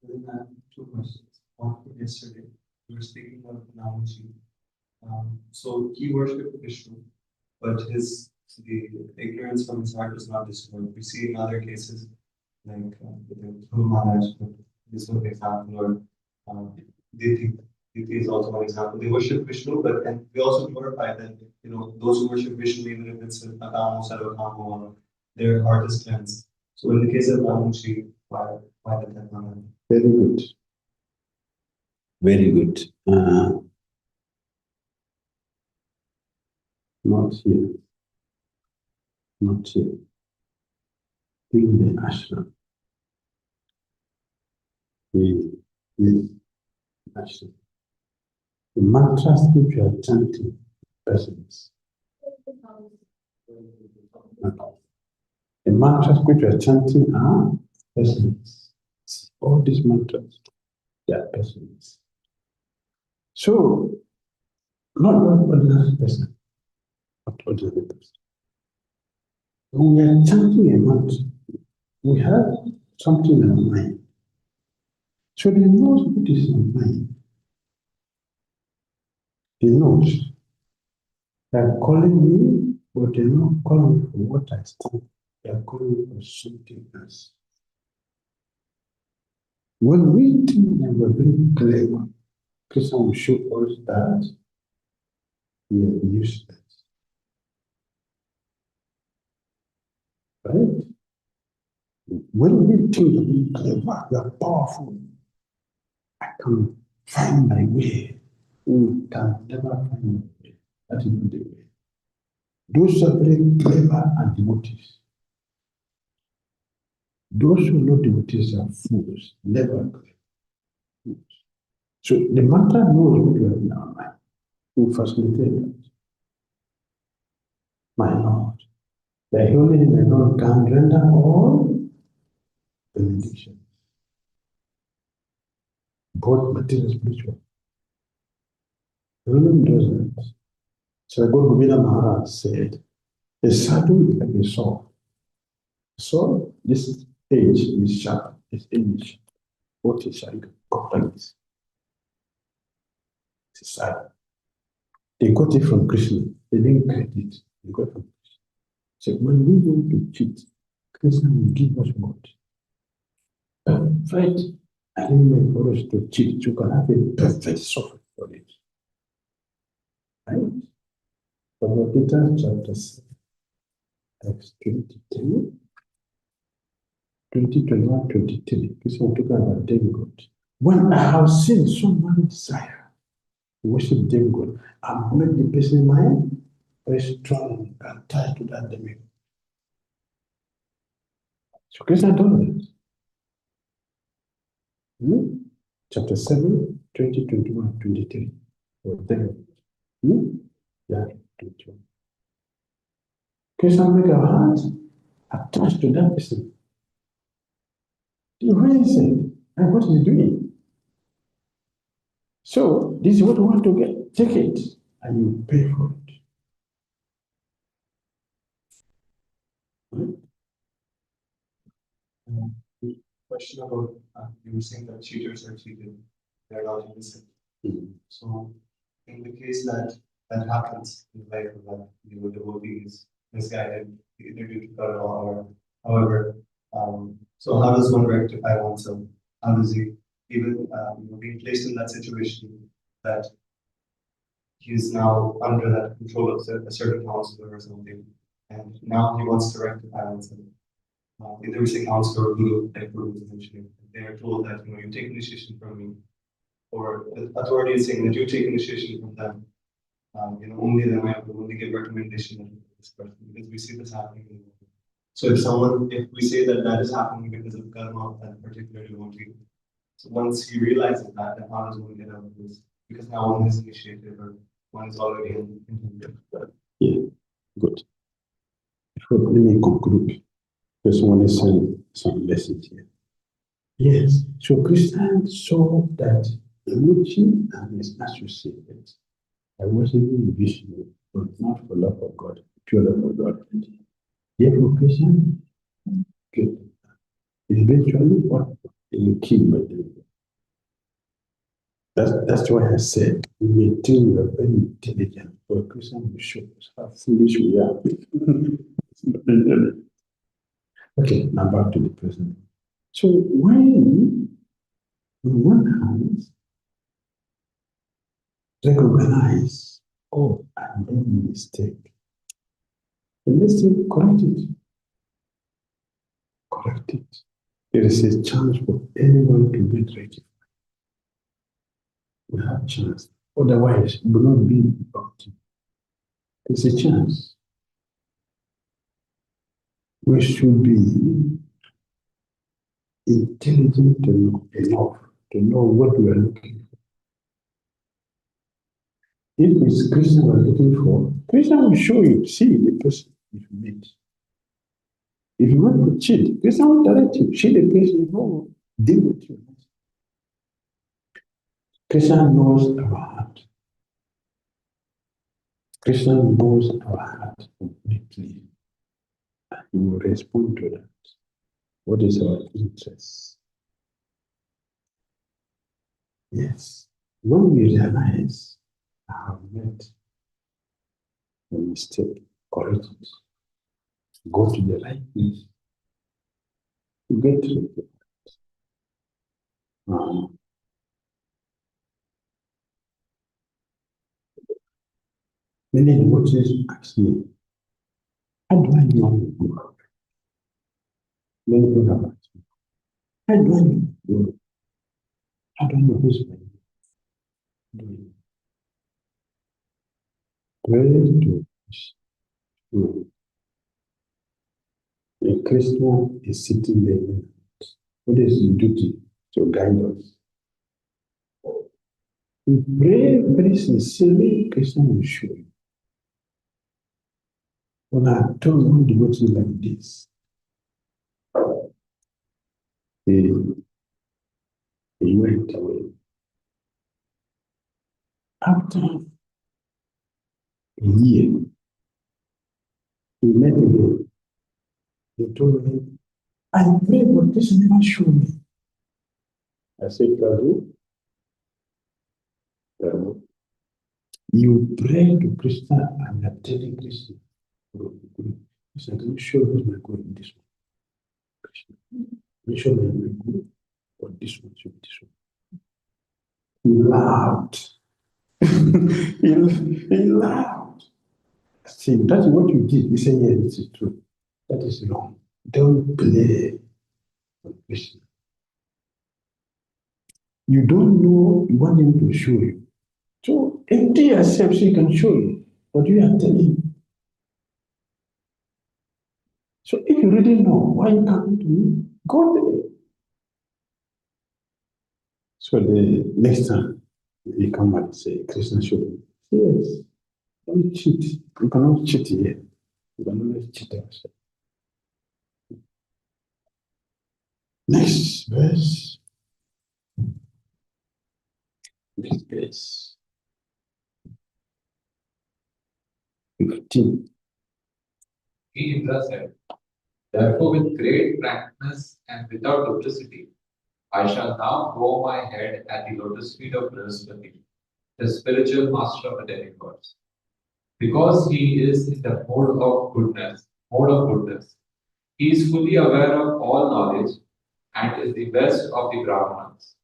Then I have two questions. One from yesterday, we were speaking of Namuji. So he worshipped Vishnu, but the ignorance from his heart was not destroyed. We see in other cases, like the Guru Maharaj, this is an example, or Diti is also one example. They worship Vishnu, but and we also glorify that, those who worship Vishnu, even if it's Adamo, Sarvakamo, their heart is cleansed. So in the case of Namuji, why did that not happen? Very good. Very good. Not here. Not here. In the ashram. Yes, ashram. The mantras which you are chanting, persons. The mantras which you are chanting are persons. All these mantras, they are persons. So, not one ordinary person, but ordinary person. When we are chanting a mantra, we have something in our mind. So they know what is in our mind. They know. They are calling me, but they are not calling me for what I stand. They are calling me for something else. When we think that we're very clever, Krishna will show us that we are useless. Right? When we think that we are clever, we are powerful, I can find my way. We can never find my way. That is not the way. Those are very clever and devotees. Those who are not devotees are fools, never clever. So the matter knows what we have in our mind. We facilitate that. My Lord, the holy name alone can render all benediction, both material and spiritual. The holy name does that. So Govinda Maharaj said, a sadhu is like a sword. So this edge is sharp, this edge. what is shall go like this? It's sad. They got it from Krishna. They didn't get it. They got it from Krishna. So when we want to cheat, Krishna will give us what? Perfect element for us to cheat. You can have a perfect software for it. Right? Bhagavad chapter 7, text 23, 21, 23. Krishna talking about demigod. When I have seen so many desire to worship demigod, I've made the person mind very strong and tied to that demigod. So Krishna does that. Chapter 7, 20, 21, 23. Or demigod. Yeah, 21. Krishna make our heart attached to that person. The reason and what he's doing. So this is what we want to get. Take it and you pay for it. Question about you were saying that cheaters are cheated, they're not innocent. So in the case that happens in life of that the devotee is misguided either due to karma or however, so how does one rectify oneself? How does he even being placed in that situation that he is now under that control of a certain counselor or something, and now he wants to rectify himself. Either it's a counselor or guru, like Guru was mentioning, they are told that you take initiation from me, or the authority is saying that you take initiation from them. Only then I will only give recommendation to this person, because we see this happening in the world. So if we say that is happening because of karma of that particular devotee, so once he realizes that, then how does one get out of this? Because now one is initiated or one is already in. Yeah, good. Let me conclude. Just want to send some message here. Yes, so Christians saw that Emuchi and his associates are worshiping Vishnu, but not for love of God, pure love of God. Therefore, Christians get eventually what they keep by them. That's why I said we maintain we are very intelligent, but Christians will show us how foolish we are. Okay, now back to the present. So when one hand recognize, oh, I made a mistake, the next thing, correct it. Correct it. There is a chance for anyone to get rectified. We have a chance. Otherwise, we will not be Bhakti. There's a chance. We should be intelligent enough to know what we are looking for. If it's Krishna we are looking for, Krishna will show you, see the person you meet. If you want to cheat, Krishna will direct you, see the person who will deal with you. Krishna knows our heart. Krishna knows our heart completely. He will respond to that. What is our interest? Yes. When we realize I have made a mistake, correct it. Go to the right place. To get to it. Many devotees ask me, how do I know the Guru? Many people have asked me, how do I know the Guru? How do I know who's my Guru? Pray to Guru. A Christian is sitting there. What is his duty? To guide us. We pray very sincerely, Krishna will show you. When I told one devotee like this, he went away. After a year, he met again. He told him, I pray, but Krishna never showed me. I said, Prabhu, Prabhu, you pray to Krishna and are telling Krishna, Krishna, can you show me my good in this one? Krishna, can you show me my good? Or this one should be this one. He laughed. he laughed. See, that's what you did. He said, yeah, this is true. That is wrong. Don't play on Krishna. You don't know, you want him to show you. So empty yourself so he can show you what you are telling him. So if you really know why you come to me, go there. So the next time you come and say, Krishna showed me. Yes, don't cheat. You cannot cheat here. You can only cheat yourself. Next verse. Next verse. 15. He Indra said, therefore, with great frankness and without duplicity, I shall now bow my head at the lotus feet of Brihaspati, the spiritual master of the demigods. Because he is in the mode of goodness, he is fully aware of all knowledge and is the best of the Brahmanas.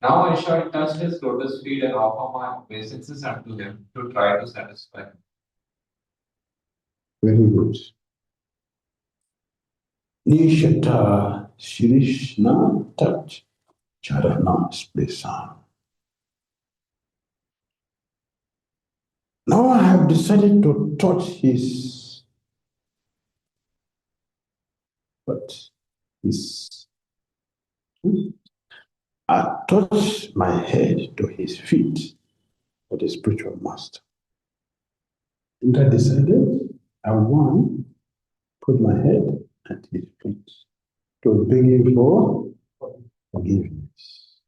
Now I shall touch his lotus feet and offer my obeisances unto him to try to satisfy him. Very good. Nishata Shirishna Tat Charana Spresan. Now I have decided to touch his I touch my head to his feet for the spiritual master. And I decided I want to put my head at his feet to beg him for forgiveness.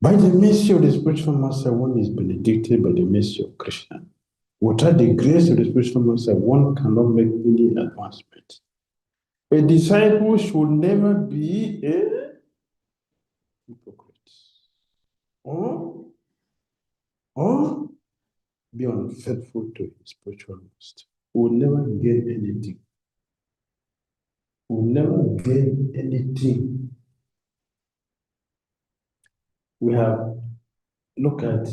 By the mercy of the spiritual master, one is benedicted by the mercy of Krishna. Without the grace of the spiritual master, one cannot make any advancement. A disciple should never be a hypocrite or be unfaithful to his spiritual master. Will never gain anything. Will never gain anything. We have looked at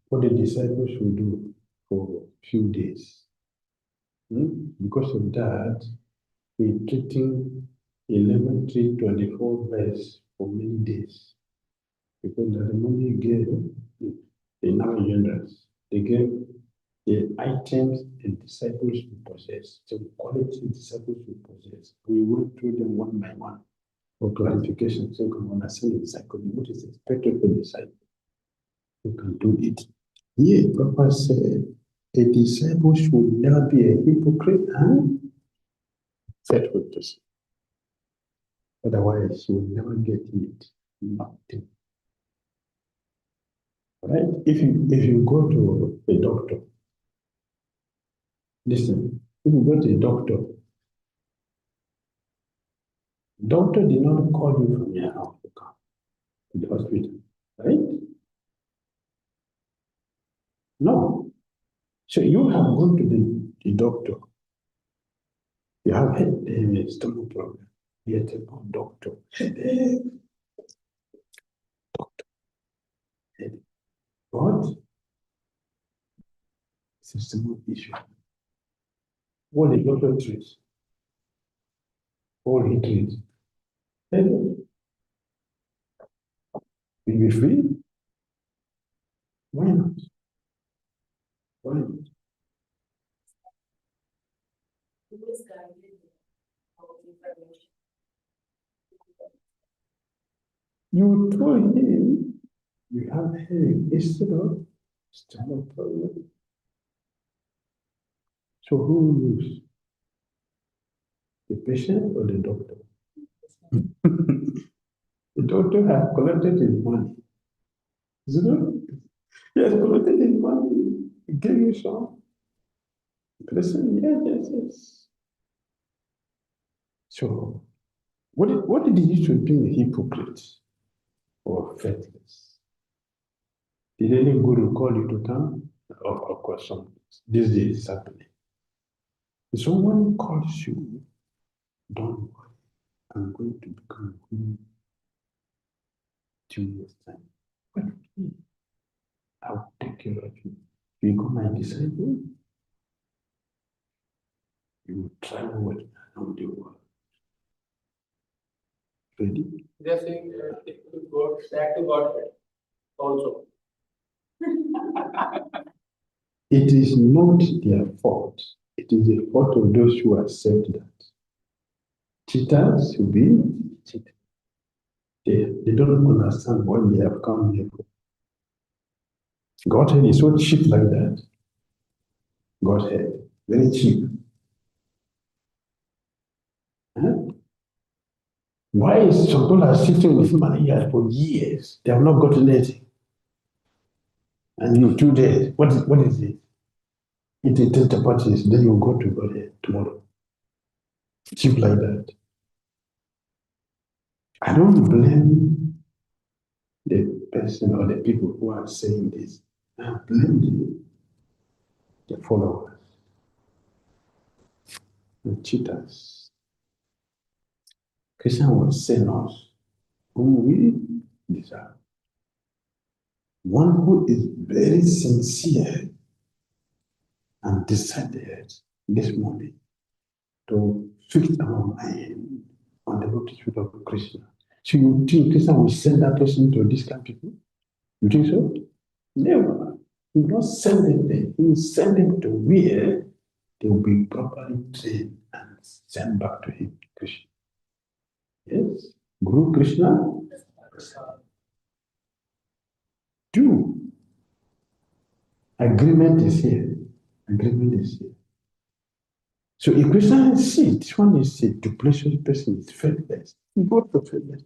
what the disciples should do for a few days. Because of that, we're treating 11:3:24 verse for many days. Because the money gave the non-generous, they gave the items the disciples should possess, the quality disciples should possess. We went through them one by one for clarification so you can understand exactly what is expected from the disciple. You can do it. Here, Papa said, a disciple should never be a hypocrite and faithful person. Otherwise, he will never get it. Nothing. Right? If you go to a doctor, listen, if you go to a doctor did not call you from your house to come to the hospital, right? No. So you have gone to the doctor. You have had a stomach problem. Yet, oh, doctor, headache. Doctor, headache. What? It's a stomach issue. What the doctor treats? All he treats. Headache. Will you be free? Why not? Why not? You told him you have headache instead of stomach problem. So who will lose? The patient or the doctor? The doctor has collected his money. Is it not? He has collected his money. He gave you some. Listen, yes. So What did he use to bring the hypocrites or faithless? Did any guru call you to come? Of course, these days it's happening. If someone calls you, don't worry, I'm going to become who 2 years' time. Wait with me. I'll take care of you. You become my disciple, you will travel with me around the world. Ready? They are saying it could go back to Godhead also. It is not their fault. It is the fault of those who accept that. Cheaters will be cheated. They don't understand what they have come here for. Godhead is so cheap like that. Godhead, very cheap. Huh? Why is some people are sitting with money here for years? They have not gotten anything. And you 2 days. What is it? It is 10 parties, then you go to Godhead tomorrow. Cheap like that. I don't blame the person or the people who are saying this. I blame the followers, the cheaters. Christian will send us whom we deserve. One who is very sincere and decided this morning to fix our mind on the multitude of Krishna. So you think Krishna will send that person to these kind of people? You think so? Never. He will not send them there. He will send them to where they will be properly trained and sent back to him, Krishna. Yes? Guru Krishna? Do. Agreement is here. Agreement is here. So if Krishna is see, this one is see, the precious person is faithless. You go to faithless.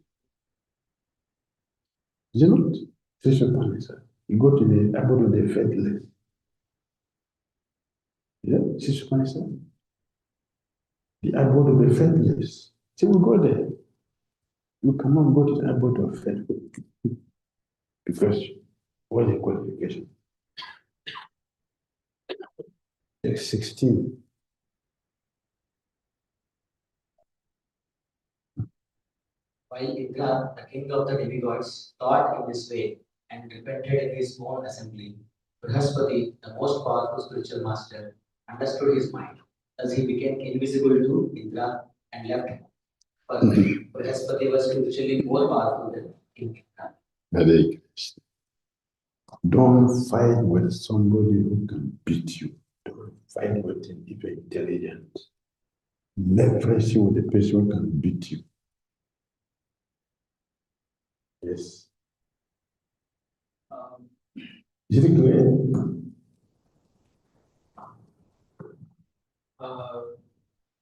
Is it not? You go to the abode of the faithless. Yeah, Sishupanisa. The abode of the faithless. So we go there. You cannot go to the abode of faith because what is the qualification? Text 16. While Indra, the king of the demigods, thought in this way and repented in his own assembly, Brihaspati, the most powerful spiritual master, understood his mind. Thus he became invisible to Indra and left him. For Brihaspati was spiritually more powerful than King Indra. Hare Krishna. Don't fight with somebody who can beat you. Don't fight with him if you're intelligent. Make friendship with the person who can beat you. Yes. Is it clear?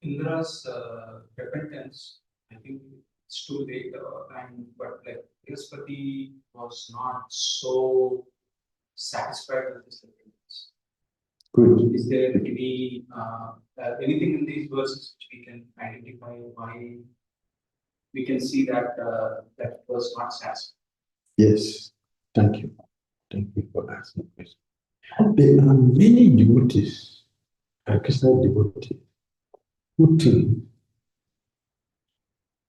Indra's repentance, I think it's too late, but like Brihaspati was not so satisfied with his repentance. Good. Is there any anything in these verses which we can identify why we can see that that was not satisfied? Yes. Thank you. Thank you for asking the question. There are many devotees, Krishna devotees, who think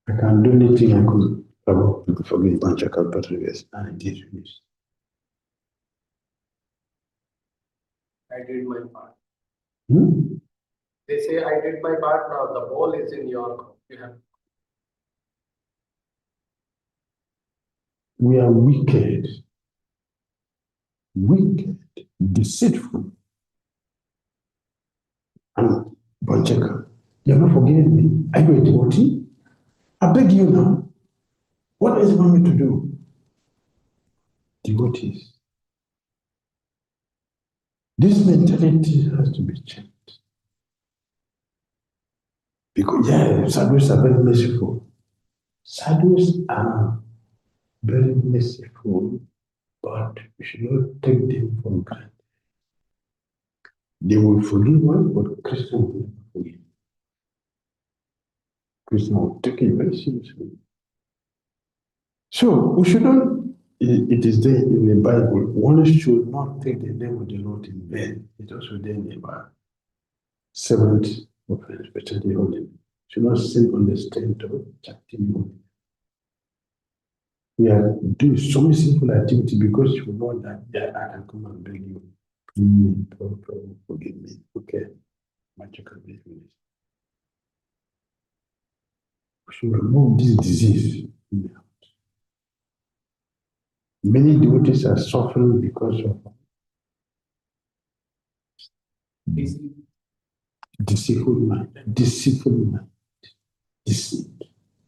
I can do anything I could. People forget Panchakal Patrives and it is finished. I did my part. Hmm? They say I did my part now. The ball is in your court. You have We are wicked, deceitful, and Panchakal. You are not forgiving me. Are you a devotee? I beg you now. What else do you want me to do? Devotees. This mentality has to be checked. Because, yeah, sadhus are very merciful. Sadhus are very merciful, but we should not take them for granted. They will forgive one, but Krishna will never forgive. Krishna will take it very seriously. So we shouldn't, it is there in the Bible, one should not take the name of the Lord in vain. It's also there in the Bible. Seventh offense, especially holy. Should not sin on the strength of acting holy. We are doing some sinful activity because you know that I can come and beg you. Please, forgive me. Okay. Magical business. We should remove this disease in the heart. Many devotees are suffering because of deceitful mind, deceit,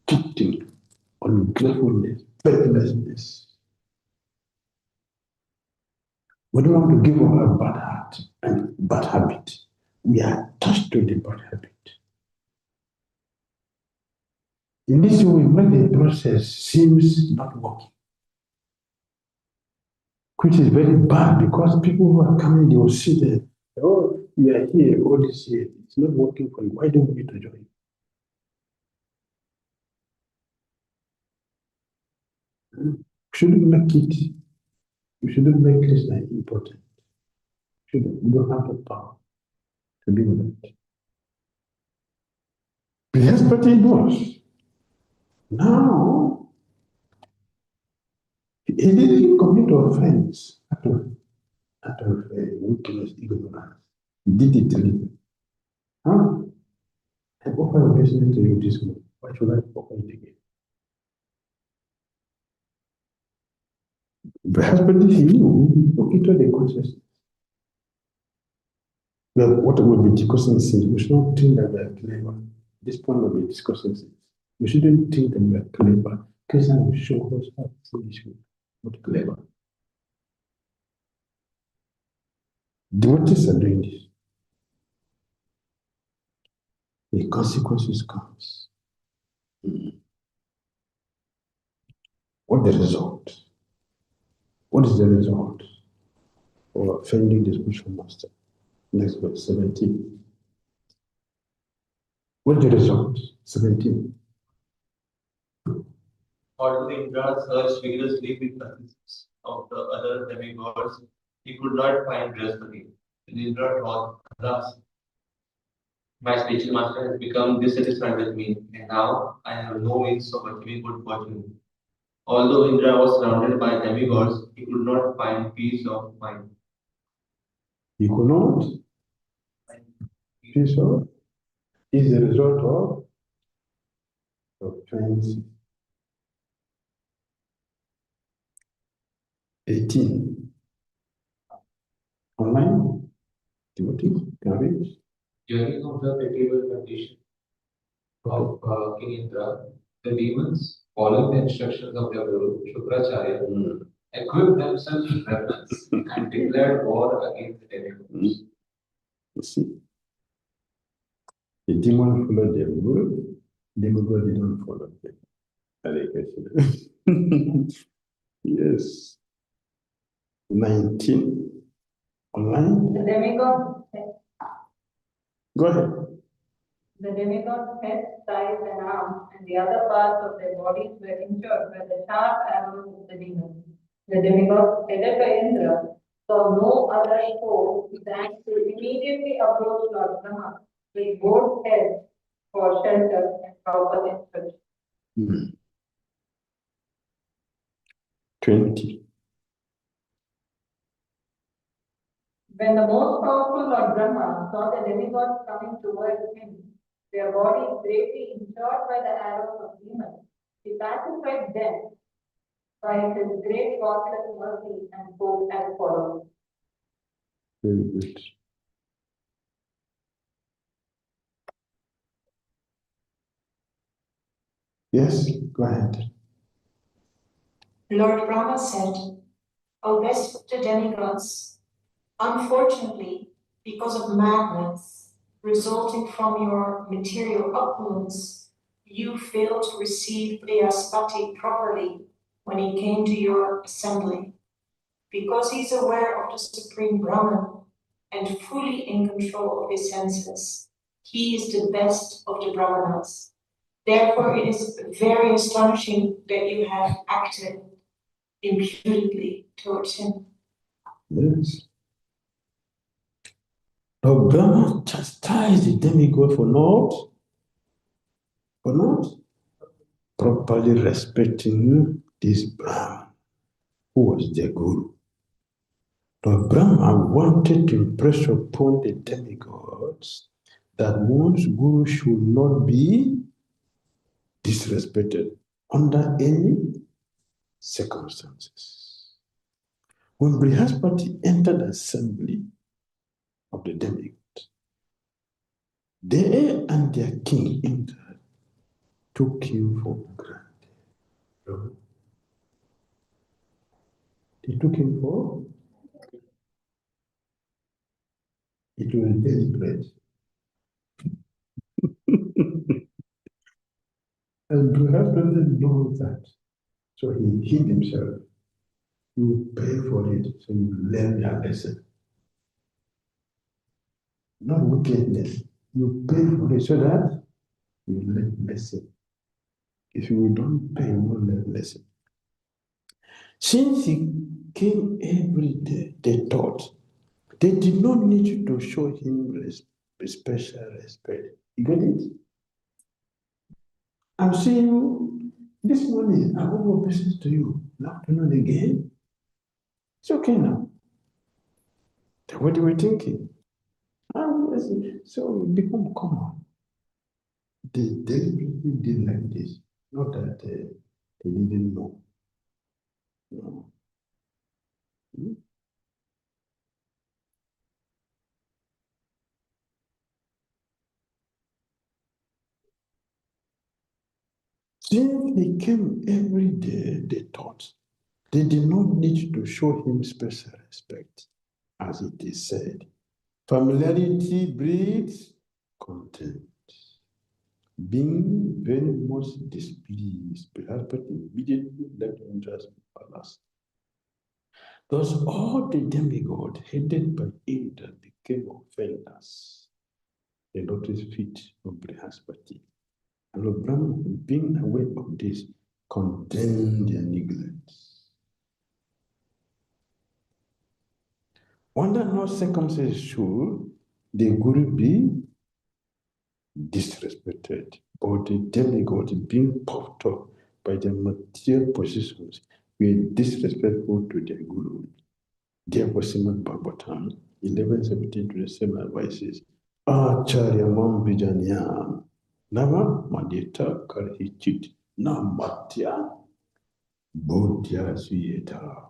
cheating, ungratefulness, faithlessness. We don't want to give up a bad heart and bad habit. We are attached to the bad habit. In this way, when the process seems not working, which is very bad because people who are coming, they will see that, oh, we are here all this year, it's not working for you. Why don't we to join? We shouldn't make it, we shouldn't make Krishna important. We don't have the power to do that. Brihaspati knows. Now, he didn't commit offense out of weakness, ignorance. He did it deliberately. Huh? I offer a blessing to you this morning. Why should I offer it again? Brihaspati, he knew, look into the consciousness. Well, what will be discussing since we should not think that we are clever. This point will be discussing since. We shouldn't think that we are clever. Krishna will show us how foolish we are, not clever. Devotees are doing this. The consequences comes. What the result? What is the result of offending the spiritual master? Next verse 17. What is the result? 17. Although Indra searched vigorously with assistance of the other demigods, he could not find Brihaspati. And Indra thought, alas, my spiritual master has become dissatisfied with me, and now I have no means of achieving good fortune. Although Indra was surrounded by demigods, he could not find peace of mind. He could not peace of is the result of offense. 18. Online, devotee, courage. During of the pitiable condition of King Indra, the demons, following the instructions of their guru, Shukracharya, equipped themselves with weapons and declared war against the demigods. You see, the demon followed their guru, demigod didn't follow them. Hare Krishna. Yes. 19. Online? The demigod Go ahead. The demigod's head, thighs, and arms, and the other parts of their bodies were injured by the sharp arrows of the demons. The demigods, headed by Indra, saw no other foe than to immediately approach Lord Brahma with both heads for shelter and proper instruction. 20. When the most powerful Lord Brahma saw the demigods coming towards him, their bodies greatly injured by the arrows of demons, he pacified them by his great godless mercy and spoke as follows. Very good. Yes, go ahead. Lord Brahma said, O best of the demigods, unfortunately, because of madness resulting from your material opulence, you failed to receive Brihaspati properly when he came to your assembly. Because he is aware of the Supreme Brahman and fully in control of his senses, he is the best of the Brahmanas. Therefore, it is very astonishing that you have acted impudently towards him. Yes. Lord Brahma chastised the demigod for not properly respecting this Brahman, who was their guru. Lord Brahma wanted to impress upon the demigods that one's guru should not be disrespected under any circumstances. When Brihaspati entered the assembly of the demigods, they and their king Indra took him for granted. They took him for it was deliberate. And Brihaspati knows that. So he hid himself. You pay for it, so you learn your lesson. Not wickedness. You pay for it so that you learn lesson. If you don't pay, you won't learn lesson. Since he came every day, they thought they did not need to show him special respect. You get it? I'm seeing you this morning. I have a business to you. Now afternoon again. It's okay now. What were you thinking? So it become common. They deliberately did like this. Not that they didn't know. No. Since he came every day, they thought they did not need to show him special respect, as it is said. Familiarity breeds contempt. Being very much displeased, Brihaspati immediately left Indra's palace. Thus, all the demigods headed by Indra became offenders. They noticed fit of Brihaspati. And Lord Brahma, being aware of this, condemned their neglect. Under no circumstances should the Guru be disrespected, or the demigod being puffed up by their material positions were disrespectful to their Guru. Therefore, Srimad Bhagavatam 11:17-27 advises, Acharya Mam Bijanyam Nama Madita Karhichit Namatya Bodhya Suyeta.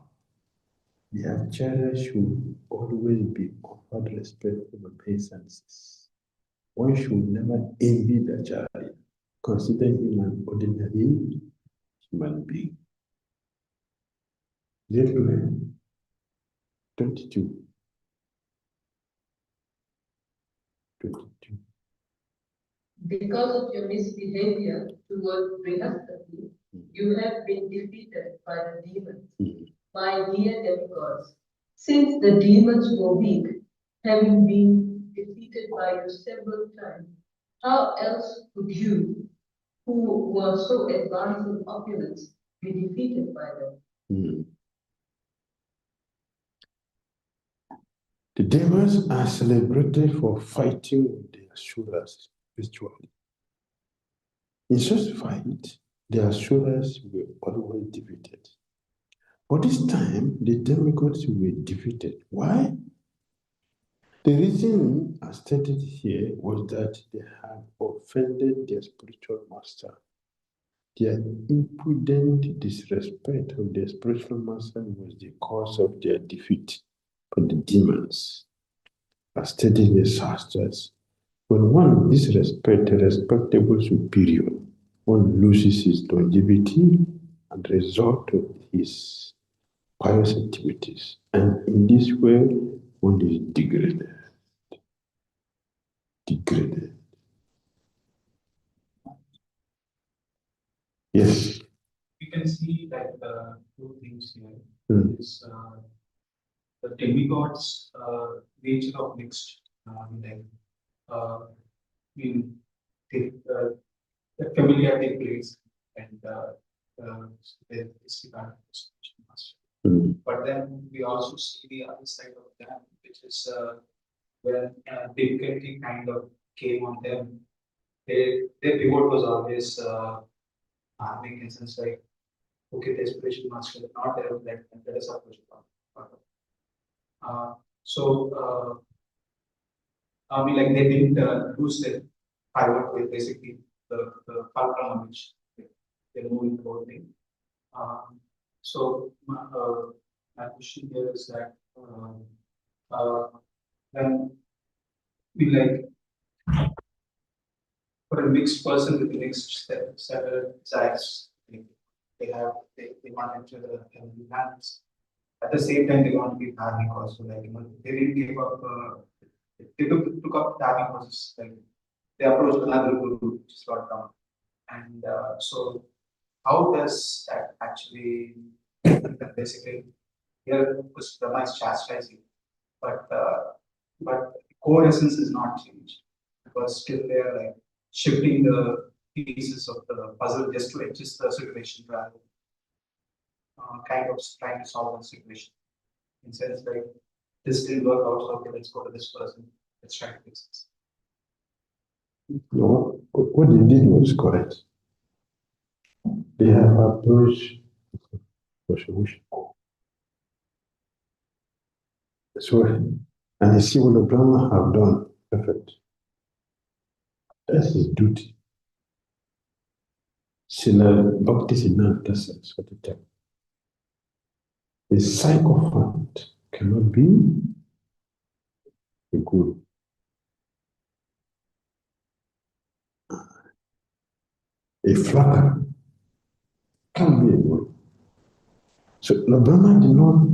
The Acharya should always be offered respectful obeisances. One should never envy the Acharya, consider him an ordinary human being. Gentlemen, 22. Because of your misbehavior toward Brihaspati, you have been defeated by the demons. My dear demigods, since the demons were weak, having been defeated by you several times, how else could you, who were so advanced in opulence, be defeated by them? The devas are celebrated for fighting with the Asuras spiritually. In such fight, the Asuras were always defeated. But this time, the demigods were defeated. Why? The reason as stated here was that they had offended their spiritual master. Their impudent disrespect of their spiritual master was the cause of their defeat for the demons. As stated in the Shastras, when one disrespects a respectable superior, one loses his longevity and the result of his pious activities. And in this way, one is degraded. Yes. We can see like two things here. Is the demigods' nature of mixed, like in the familiarity plays and the disregard of the spiritual master. But then we also see the other side of them, which is when difficulty kind of came on them. Their pivot was always harming in sense like, okay, the spiritual master is not there, let us approach it. So I mean, like they didn't lose their pivot with basically the fulcrum on which they're moving the whole thing. So my question here is that when we like for a mixed person with mixed several desires, they want to the heavenly planets. At the same time, they want to be dharmic also. Like they didn't give up. They took up dharmic process. Like they approached another guru, which is Lord Ram. And so, how does that actually basically here because Brahma is chastising, but core essence is not changed because still they are like shifting the pieces of the puzzle just to adjust the situation rather kind of trying to solve the situation. In sense like this didn't work out, so okay, let's go to this person, let's try to fix this. No, what they did was correct. They have approached for solution. So, and you see what the Brahma have done, perfect. That's his duty. Sila Bhakti Siddhanta says at the time. A sycophant cannot be a guru. A flacker can't be a guru. So the Brahma did not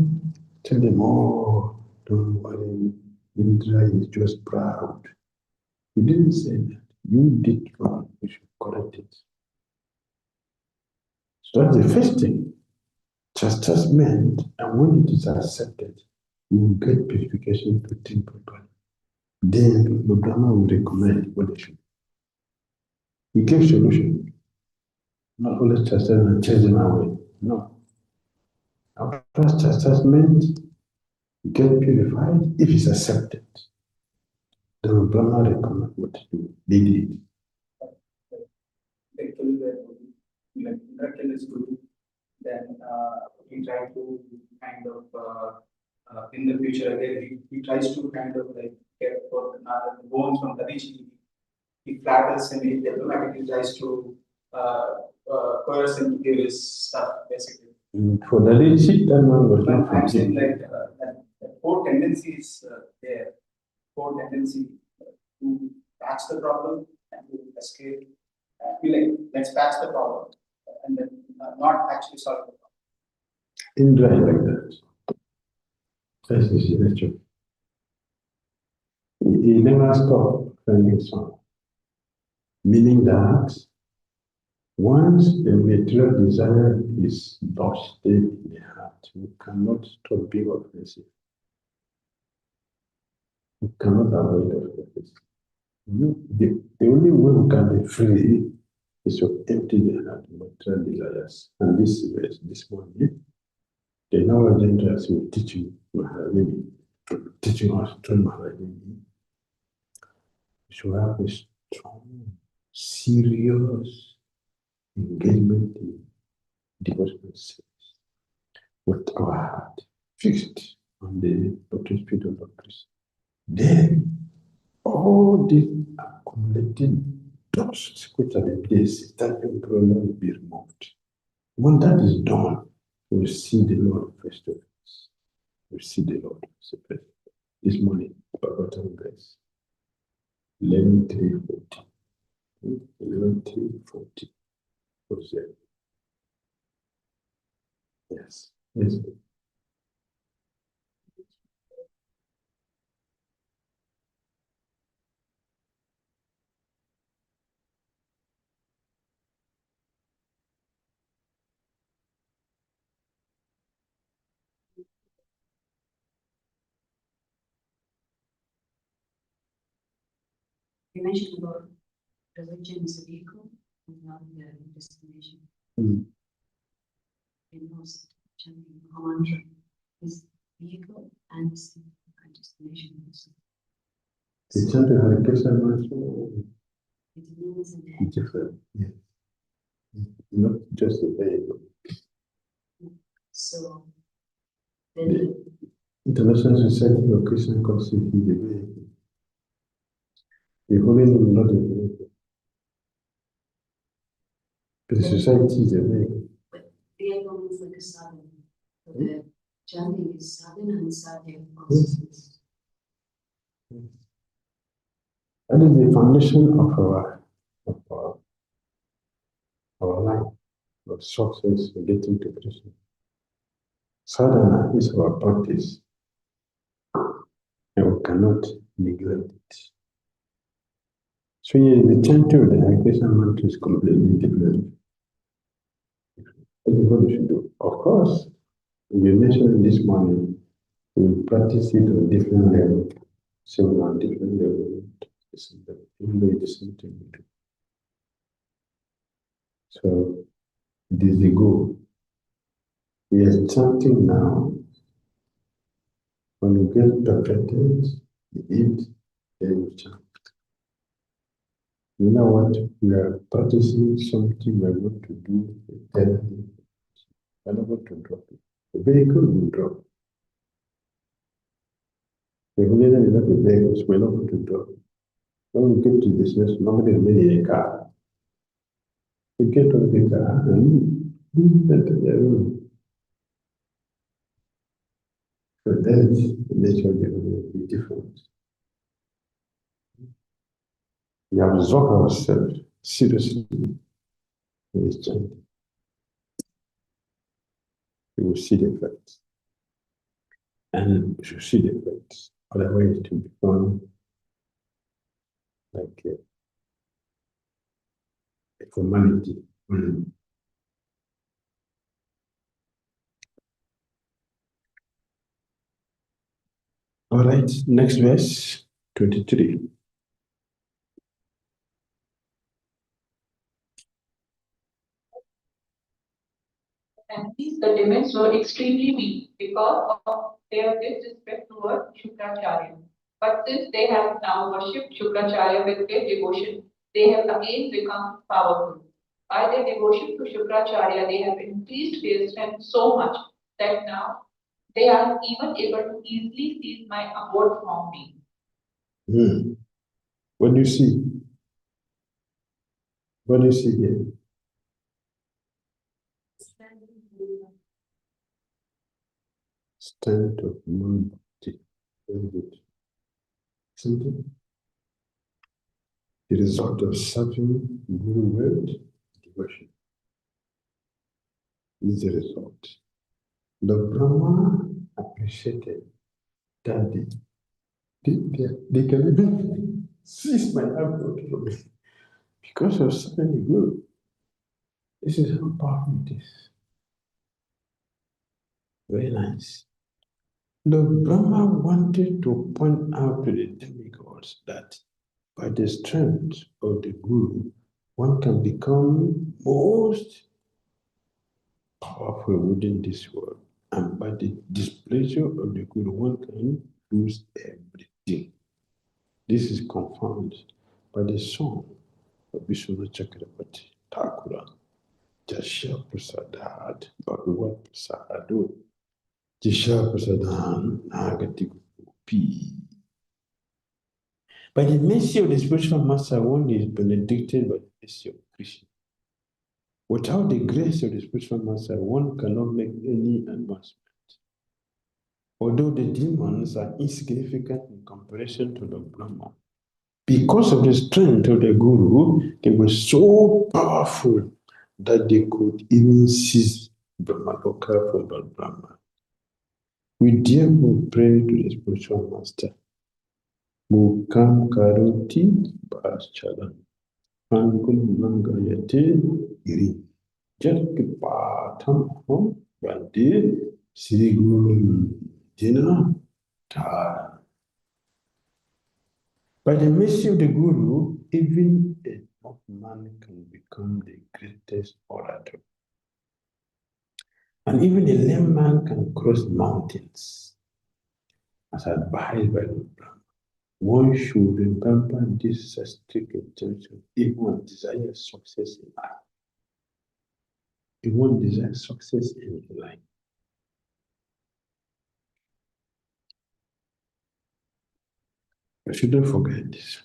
tell them, oh, don't worry, Indra is just proud. He didn't say that. You did wrong, you should correct it. So that's the first thing. Chastisement, and when it is accepted, you will get purification to think properly. Then the Brahma will recommend what they should. He gave solution. Not always chastisement and chase them away. No. After chastisement, you get purified if it's accepted. Then the Brahma recommend what to do. They did. They kill their guru, like Indra killed his guru, then he tried to kind of in the future again he tries to kind of like get for the bones from Dadichi. He flatters him, he diplomatically tries to coerce him to give his stuff basically. For the leadership, that one was But not I'm saying forgiven. like that core tendency is there, core tendency to patch the problem and to escape. Be like, let's patch the problem and then not actually solve the problem. Indra is like that. That's his nature. He never stopped finding son. Meaning that once a material desire is lodged in the heart, you cannot stop being offensive. You cannot avoid offensive. The only way you can be free is to empty the heart of material desires. And this morning, the Nava Gendras will teach you, teaching us through Maharajini. We should have a strong, serious engagement in devotional service with our heart fixed on the Doctor's Spirit of Doctors. Then all the accumulated dust which are in place, that will be removed. When that is done, we will see the Lord face to face. We will see the Lord face to face. This morning, Bhagavatam grace. 11:340. 11:340. Was there? Yes. Yes. You mentioned about religion as a vehicle, and about the destination. Mm. In most chanting a mantra is vehicle and destination also. The chanting Hare Krishna mantra It means an is end. different. Yes. Not just a vehicle. So then International Society of Christian Consciousness is the vehicle. The Holy Name is not a vehicle. But the society is a vehicle. vehicle is like a sadhana. So the chanting is sadhana and sadhya consciousness. That is the foundation of our life, of success in getting to Krishna. Sadhana is our practice, and we cannot neglect it. So yeah, the chanting of the Hare Krishna mantra is completely different. Everybody should do. Of course, we mentioned this morning, we practice it on different levels. So on different levels, even though it is something we do. So it is the goal. We are chanting now. When we get perfected, we eat, then we chant. You know what? We are practicing something we are going to do eternally. We are not going to drop it. The vehicle will drop. The Holy Name is not a vehicle, so we are not going to drop it. When we get to this next, nobody remain in a car. We get on the car and we enter the room. So that's the nature of the Holy Name is different. We absorb ourselves seriously in this chanting. We will see the effects. And we should see the effects. Otherwise, it will become like a formality. All right, next verse, 23. And these sentiments were extremely weak because of their disrespect toward Shukracharya. But since they have now worshipped Shukracharya with great devotion, they have again become powerful. By their devotion to Shukracharya, they have increased their strength so much that now they are even able to easily seize my abode from me. What do you see? What do you see here? Stand of Bhakti. Very good. Simple. The result of serving Guru word, devotion, is the result. The Brahma appreciated that they can even seize my abode from me because of serving the Guru. This is how powerful it is. Very nice. The Brahma wanted to point out to the demigods that by the strength of the Guru, one can become most powerful within this world. And by the displeasure of the Guru, one can lose everything. This is confirmed by the song of Vishwanath Chakravarti Thakura. Jasya Prasadat Bhagavat Prasado. Jasya Prasadan Nagati Gopi. By the mercy of the spiritual master, one is benedicted by the mercy of Krishna. Without the grace of the spiritual master, one cannot make any advancement. Although the demons are insignificant in comparison to the Brahma, because of the strength of the Guru, they were so powerful that they could even seize Brahmaloka from the Brahma. We therefore pray to the spiritual master. Mukam karoti bhachalam. Angum mangayate iri. Jatkipatham hum bande Sri Guru Dina Tara. By the mercy of the Guru, even a man can become the greatest orator. And even a lame man can cross mountains, as advised by the Brahma. One should remember this strict intention if one desires success in life. If one desires success in life. I shouldn't forget this.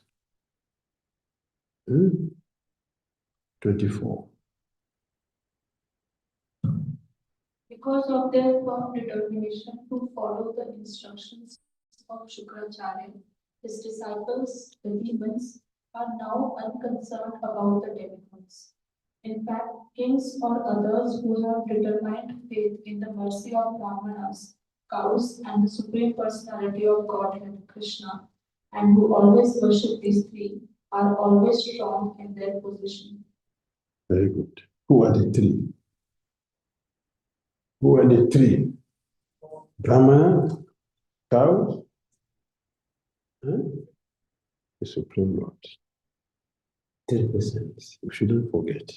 24. Because of their firm determination to follow the instructions of Shukracharya, his disciples, the demons, are now unconcerned about the demigods. In fact, kings or others who have determined faith in the mercy of Brahmanas, cows, and the Supreme Personality of Godhead, Krishna, and who always worship these three, are always strong in their position. Very good. Who are the three? Who are the three? Brahmana, cows, the Supreme Lord. 3%. We shouldn't forget.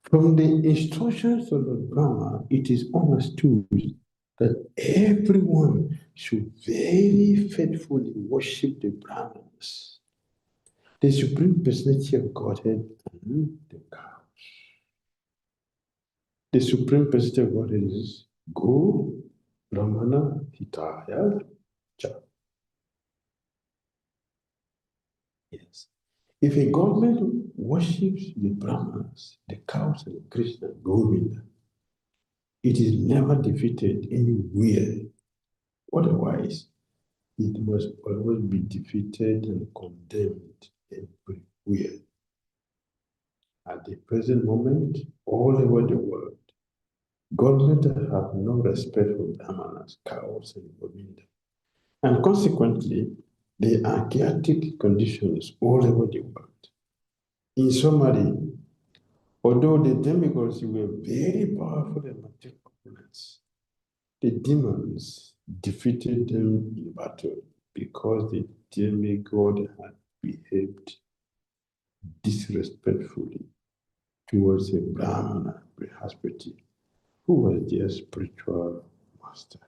From the instructions of the Brahma, it is understood that everyone should very faithfully worship the Brahmanas, the Supreme Personality of Godhead, and the cows. The Supreme Personality of Godhead is Go, Brahmana, Hitaya, Cha. Yes. If a government worships the Brahmanas, the cows, and Krishna, Govinda, it is never defeated anywhere. Otherwise, it must always be defeated and condemned everywhere. At the present moment, all over the world, governments have no respect for Brahmanas, cows, and Govinda. And consequently, there are chaotic conditions all over the world. In summary, although the demigods were very powerful and material opponents, the demons defeated them in battle because the demigod had behaved disrespectfully towards a Brahmana, Brihaspati, who was their spiritual master.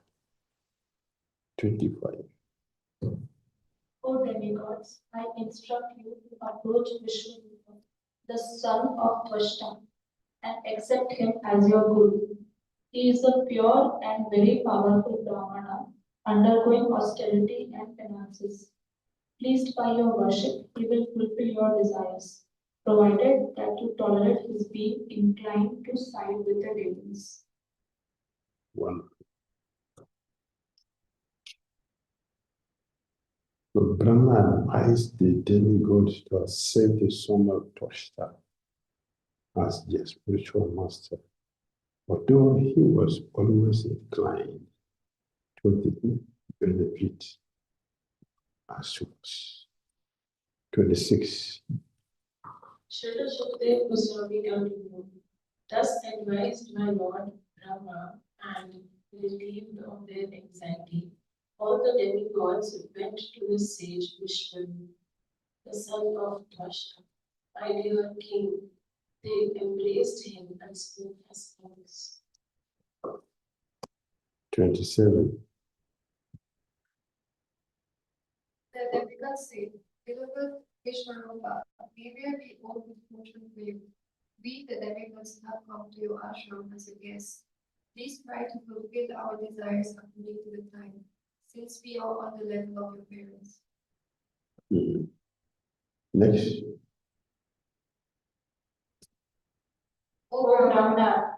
25. O demigods, I instruct you to approach Vishnu, the son of Tvashta, and accept him as your guru. He is a pure and very powerful Brahmana, undergoing austerity and penances. Pleased by your worship, he will fulfill your desires, provided that you tolerate his being inclined to side with the demons. 1. So Brahma advised the demigods to accept the son of Tvashta as their spiritual master, although he was always inclined to the benefit as much. 26. Shrita Shukdev Goswami continued, thus advised my Lord Brahma and relieved of their anxiety, all the demigods went to the sage Vishnu, the son of Tvashta. My dear king, they embraced him and spoke as follows. 27. The demigods said, Beloved Vishwarupa, we will be all good fortune for you. We, the demigods, have come to your ashram as a guest. Please try to fulfill our desires according to the time, since we are on the level of your parents. Next. O Brahmana,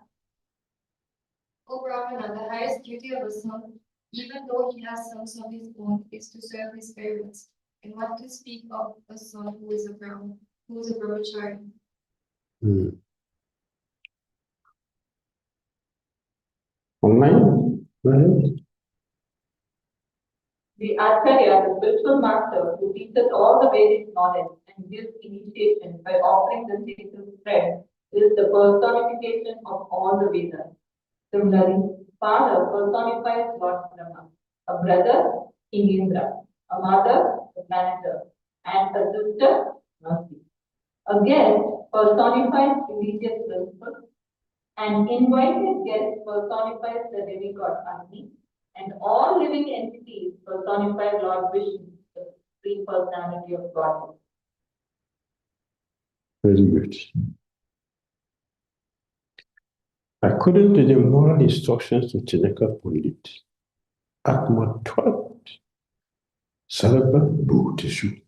the highest duty of a son, even though he has sons of his own, is to serve his parents. And what to speak of a son who is a brahmachari. Online? Go ahead. The Acharya, the spiritual master who teaches all the Vedic knowledge and gives initiation by offering the sacred thread, is the personification of all the Vedas. Similarly, father personifies Lord Brahma, a brother, King Indra, a mother, the manager, and a sister, Mercy. A guest personifies religious principles, and invited guest personifies the demigod Agni, and all living entities personify Lord Vishnu, the Supreme Personality of Godhead. Very good. According to the moral instructions to Chinaka Pundit, Atma Twat Sarabha Bhutishu.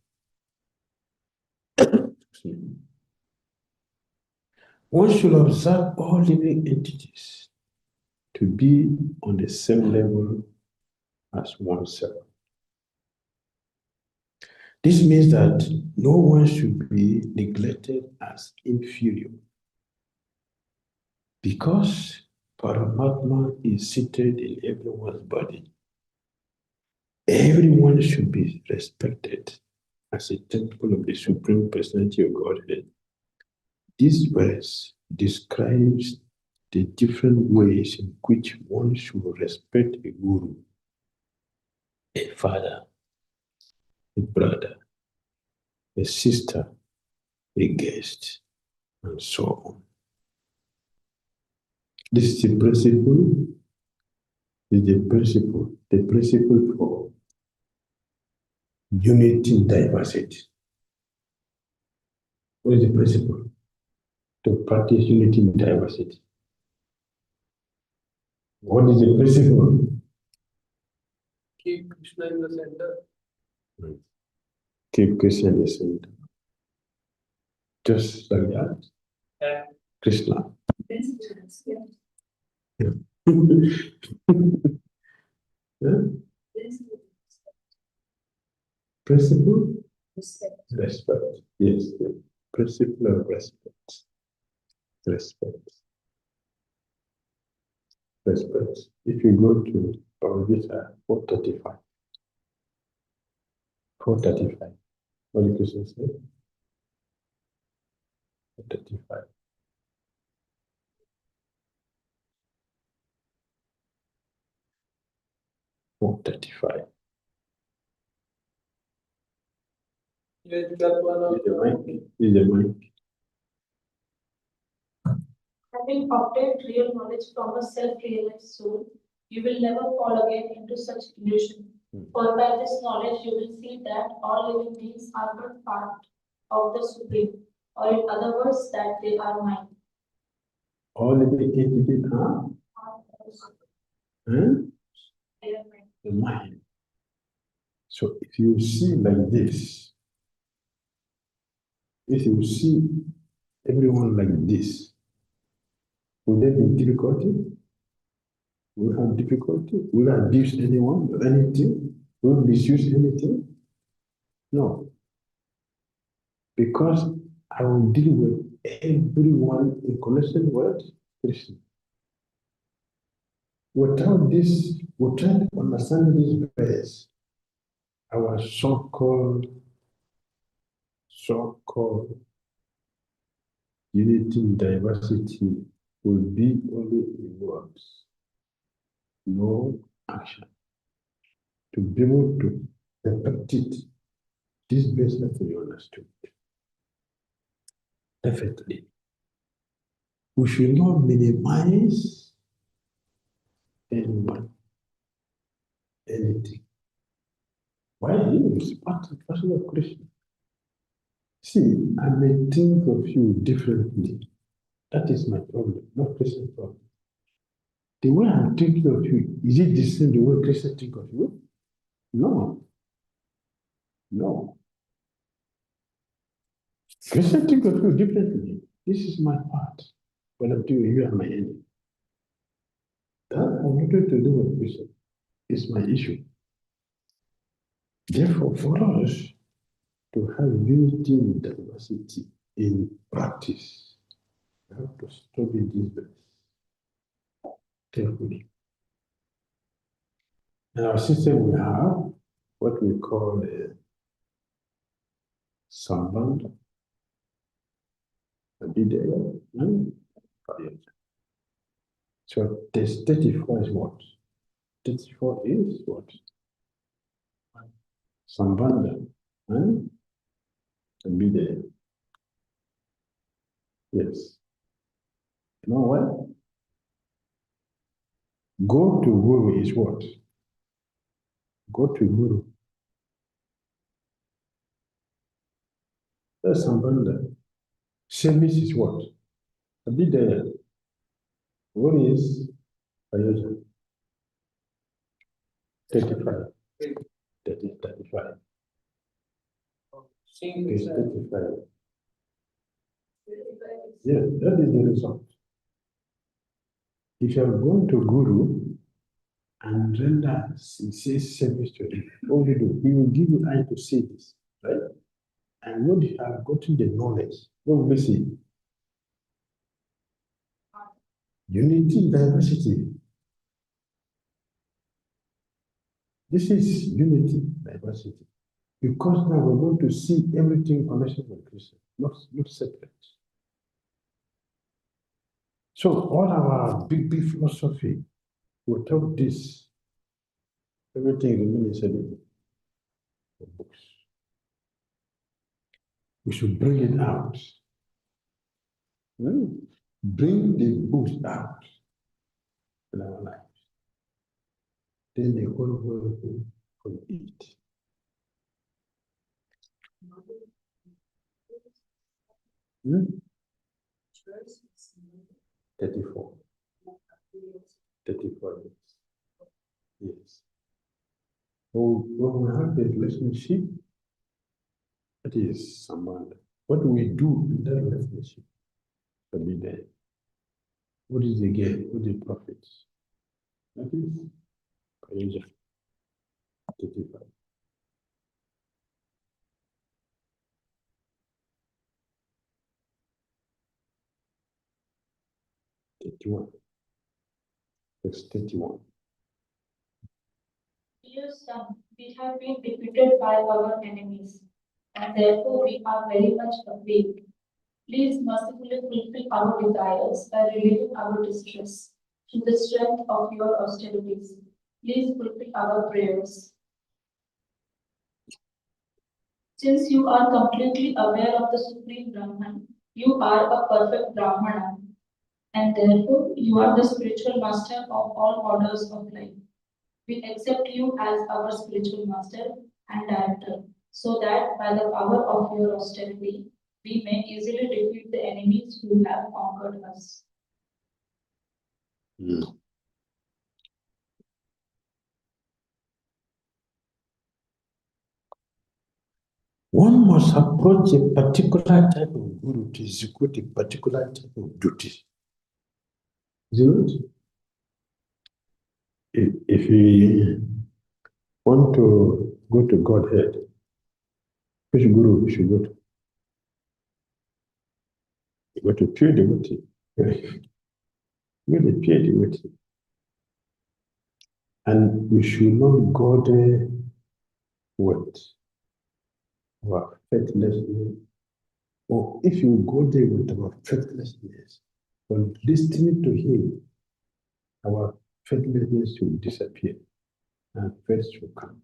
One should observe all living entities to be on the same level as oneself. This means that no one should be neglected as inferior, because Paramatma is seated in everyone's body. Everyone should be respected as a temple of the Supreme Personality of Godhead. This verse describes the different ways in which one should respect a guru, a father, a brother, a sister, a guest, and so on. This is the principle for unity in diversity. What is the principle? To practice unity in diversity. What is the principle? Keep Krishna in the center. Right. Keep Krishna in the center. Just like that. Yeah. Krishna. Yeah. Yeah? Principle? Respect. Yes, yes. Principle of respect. Respect. Respect. If you go to Bhagavad 435. 435. What did Krishna say? 435. Yes, that one Is the mic? Is the mic? Having obtained real knowledge from a self-realized soul, you will never fall again into such illusion. For by this knowledge, you will see that all living beings are but part of the Supreme, or in other words, that they are mine. All the big entities are the mind. So if you see like this, if you see everyone like this, will there be difficulty? Will have difficulty? Will I abuse anyone or anything? Will misuse anything? No. Because I will deal with everyone in connection with Krishna. Without this, without understanding this verse, our so-called unity in diversity will be only in words, no action. To be able to perfect it, this verse has to be understood. Definitely. We should not minimize anyone, anything. Why? It's part and parcel of Krishna. See, I may think of you differently. That is my problem, not Krishna's problem. The way I'm thinking of you, is it the same the way Krishna thinks of you? No. No. Krishna thinks of you differently. This is my part. What I'm doing, you are my enemy. That has nothing to do with Krishna. It's my issue. Therefore, for us to have unity and diversity in practice, we have to study this verse carefully. In our system, we have what we call a samband, a bidaya, and variant. So this 34 is what? 34 is what? Sambandha and a bidaya. Yes. You know what? Go to Guru is what? Go to Guru. That's Sambandha. Service is what? Abhidaya. What is Ayoja? 35. That is 35. It's 35. Yeah, that is the result. If you are going to Guru and render sincere service to him, what do you do? He will give you eye to see this, right? And when you have gotten the knowledge, what will we see? Unity, diversity. This is unity, diversity. Because now we're going to see everything in connection with Krishna, not separate. So all our big philosophy, without this, everything remains in the books. We should bring it out. Bring the books out in our lives. Then the whole world will eat. Hmm? 34. 34 years. Yes. So when we have the relationship, that is someone. What do we do in that relationship? To be there. What is the gain? What is the profit? That is Payaja. 35. Verse 31. Dear son, we have been defeated by our enemies, and therefore we are very much weak. Please mercifully fulfill our desires by relieving our distress through the strength of your austerities. Please fulfill our prayers. Since you are completely aware of the Supreme Brahman, you are a perfect Brahmana, and therefore you are the spiritual master of all orders of life. We accept you as our spiritual master and director, so that by the power of your austerity, we may easily defeat the enemies who have conquered us. One must approach a particular type of guru to execute a particular type of duty. Isn't it? If we want to go to Godhead, which guru we should go to? You go to pure devotee. Go to pure devotee. And we should not go there with our faithlessness. Or if you go there with our faithlessness, when listening to him, our faithlessness will disappear and faith will come.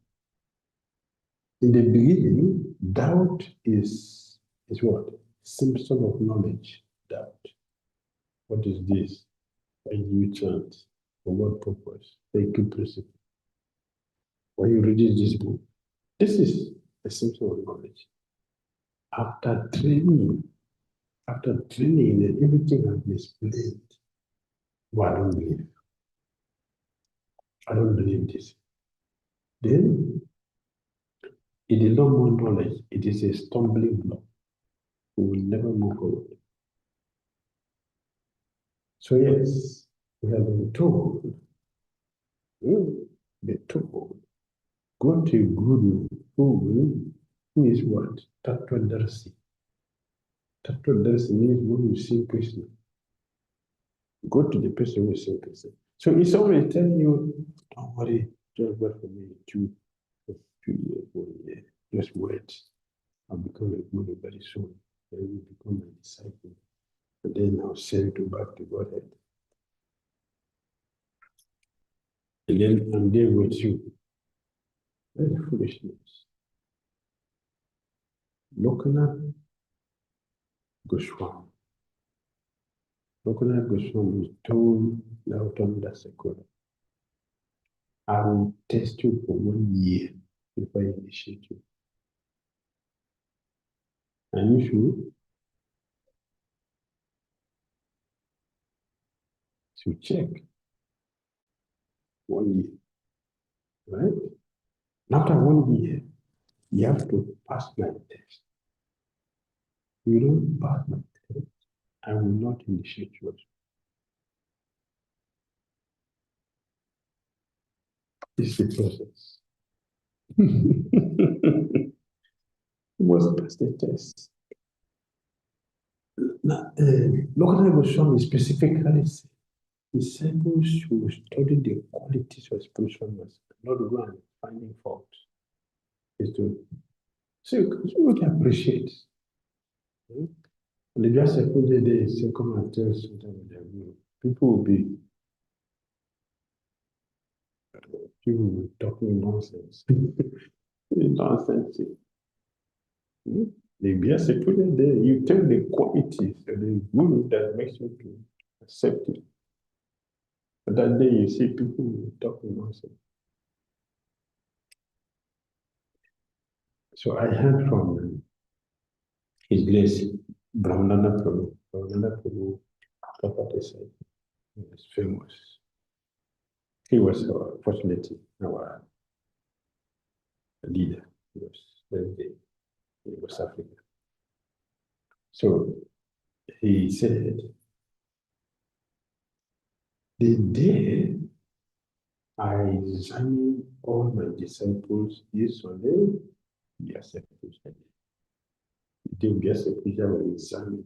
In the beginning, doubt is what? Symptom of knowledge. Doubt. What is this? Why do you chant? For what purpose? Thank you, principle. Why you reading this book? This is a symptom of knowledge. After training, and everything has been explained. Well, I don't believe. I don't believe this. Then it is no more knowledge, it is a stumbling block. We will never move forward. So yes, we have been told, go to a guru who is what? Tattvadarsi. Tattvadarsi means one who sees Krishna. Go to the person who sees Krishna. So it's always telling you, don't worry, just wait for me 2 years, 1 year. Just wait. I'll become a guru very soon. Then you become my disciple. And then I'll send you back to Godhead. And then I'm there with you. That's foolishness. Lokanath Goswami Lokanath Goswami told Lautam Dasakola, I will test you for 1 year before I initiate you. Are you sure? So check 1 year, right? After 1 year, you have to pass my test. You don't pass my test, I will not initiate you. It's the process. You must pass the test. Now, Lokanath Goswami specifically said, disciples should study the qualities of spiritual master, not go and finding faults. Is to so you can appreciate. The just a few days, say, come and tell something with their guru. People will be talking nonsense. Nonsense. The just a few days, you tell the qualities of the guru that makes you to accept it. But that day you see people talking nonsense. So I heard from His Grace, Brahmananda Prabhu. Brahmananda Prabhu, Prabhupada said, he was famous. He was, fortunately, our leader. He was very big in West Africa. So he said, the day I examine all my disciples is on the Vyasa-Puja. The day Vyasa-Puja will examine.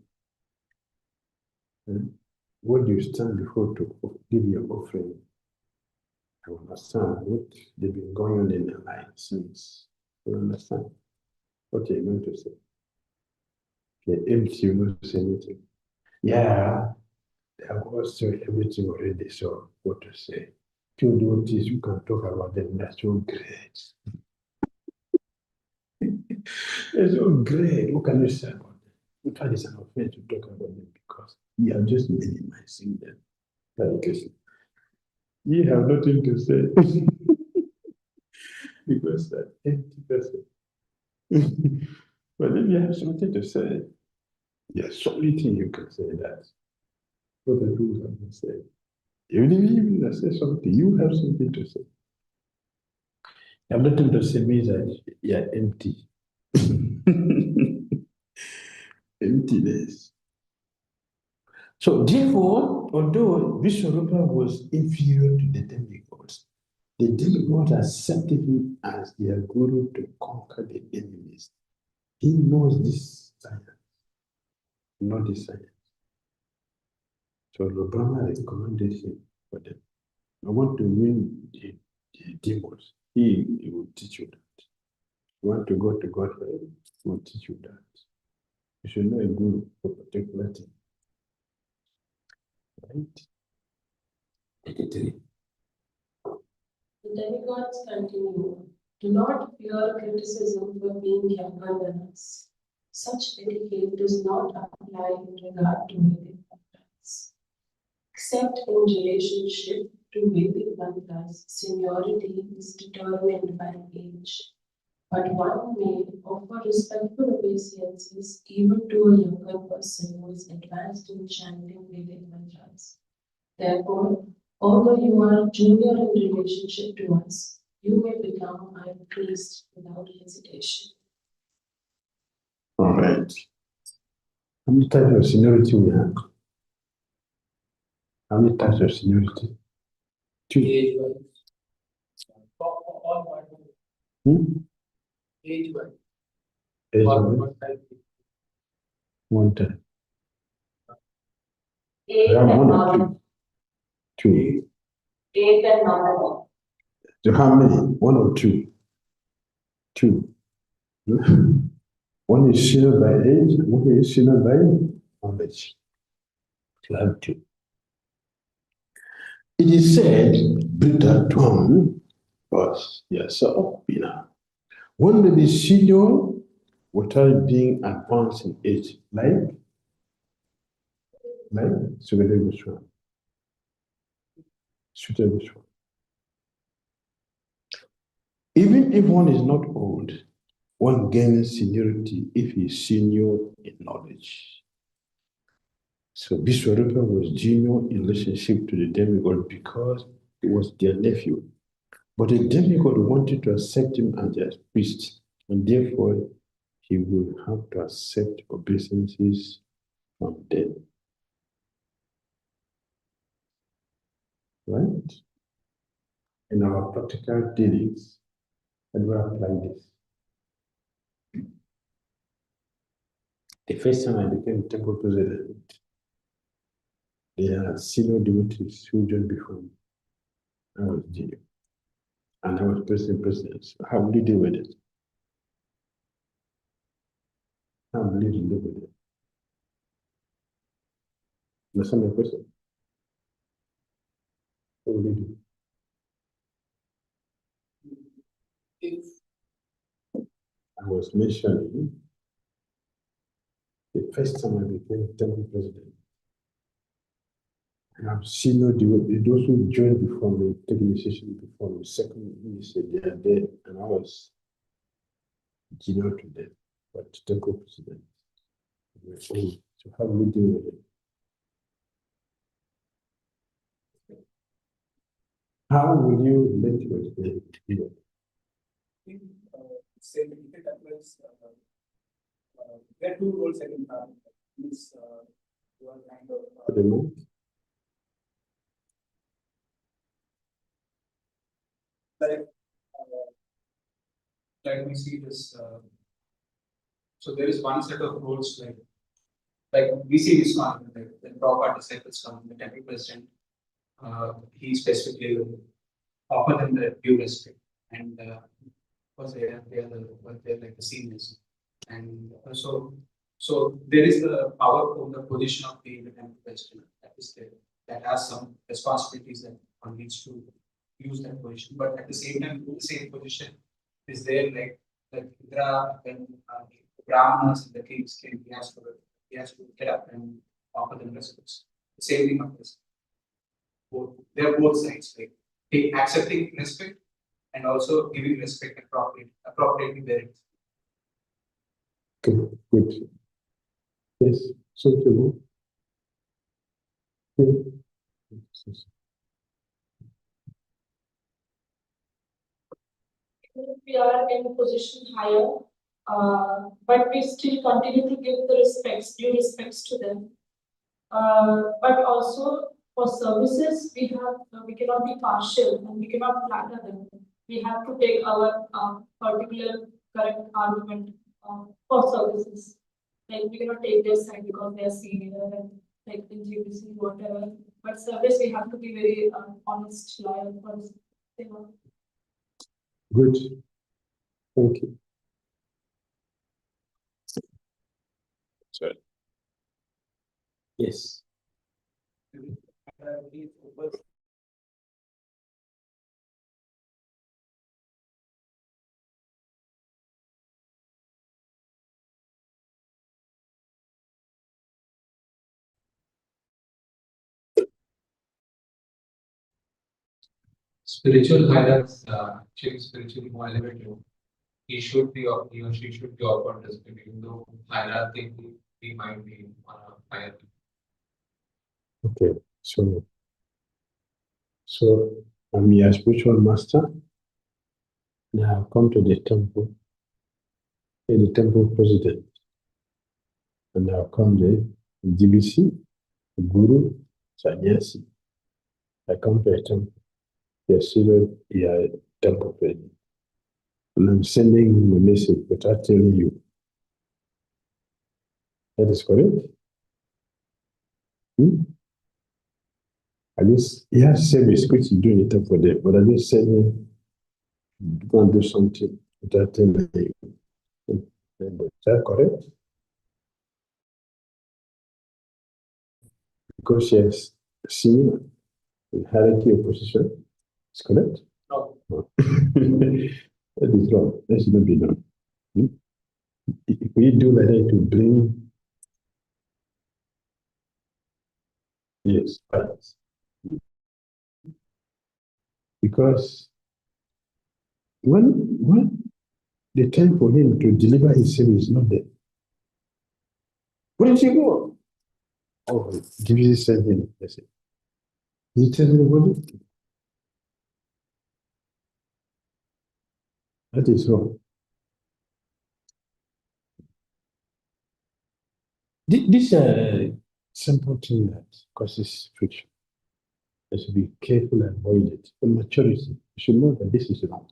What do you stand before to give your offering? I understand what they've been going on in their lives since. You understand what you're going to say. Okay, empty, you not say anything. Yeah, I was saying everything already, so what to say? Few devotees you can talk about them, that's so great. It's so great. What can you say about them? In fact, it's an offense to talk about them because you are just minimizing them. Because you have nothing to say. Because that empty person. But if you have something to say, yes, only thing you can say that. What the rules have been said. Even if you say something, you have something to say. You have nothing to say means that you are empty. Emptiness. So therefore, although Vishwarupa was inferior to the demigods, the demigods accepted him as their guru to conquer the enemies. He knows this science, not this science. So Lord Brahma recommended him for them. I want to win the demons. He will teach you that. You want to go to Godhead, he will teach you that. You should know a guru for a particular thing. Right? 83. The demigods continue. Do not fear criticism for being younger than us. Such etiquette does not apply in regard to Vedic mantras. Except in relationship to Vedic mantras, seniority is determined by age. But one may offer respectful obeisances even to a younger person who is advanced in chanting Vedic mantras. Therefore, although you are junior in relationship to us, you may become our priest without hesitation. All right. How many types of seniority we have? How many types of seniority? 2. Age-wise. Age-wise. Age-wise. One type. Age We have and one or knowledge. 2. Age and knowledge. So how many? 1 or 2? 2. One is senior by age, one is senior by knowledge. You have 2. It is said, Buddha Tuam was yourself, one may be senior without being advanced in age, like Like Sukadeva Goswami. Sukadeva Goswami. Even if one is not old, one gains seniority if he is senior in knowledge. So Vishwarupa was junior in relationship to the demigod because he was their nephew. But the demigod wanted to accept him as their priest, and therefore he would have to accept obeisances from them. Right? In our practical dealings, and we apply this. The first time I became temple president, there are senior devotees who joined before me. I was junior. And I was president. So how will you deal with it? How will you deal with it? Understand my question? What will you do? If I was mentioning the first time I became temple president. I have senior devotees, those who joined before me, take initiation before me, second initiation, they are there, and I was junior to them, but temple president. So how will you deal with it? How will you relate with it? Say if it applies, there are two roles I can have. Means one kind of The monk? like we see this. So there is one set of roles like we see this one. The proper disciples come, the temple president. He specifically will offer them the due respect, and because they're like the seniors, and so there is the power from the position of being the temple president that is there, that has some responsibilities that one needs to use that position, but at the same time, the same position is there like Indra, when the Brahmanas and the kings came, he has to get up and offer them respects. The same thing of this. They're both sides, like accepting respect and also giving respect appropriately bearing. Good, good. Yes, something. We are in a position higher, but we still continue to give the due respects to them. But also for services, we cannot be partial and we cannot flatter them. We have to take our particular correct argument for services. Like we cannot take their side because they are senior and like in GBC, whatever. But service, we have to be very honest, loyal for this. Good. Thank you. Sorry. Yes. Spiritual hierarchs, actually spiritually more elevated, he or she should be offered respect, even though hierarchically he might be on a higher. Okay. So I'm your spiritual master. Now I've come to the temple, the temple president. And now come the GBC, the Guru, Sannyasi. I come to a temple. Yes, you are a temple president. And I'm sending him a message without telling you. That is correct? I just, he has service which he's doing it for them, but I just said, go and do something without telling you. Is that correct? Because she has seen the hierarchy of position. Is correct? No. That is wrong. That should not be done. If we do like that to bring Yes, right. Because when the time for him to deliver his service is not there, where did you go? Oh, Jesus sent him. That's it. He tells everybody that is wrong. This simple thing that causes friction. You should be careful and avoid it. For maturity, you should know that this is wrong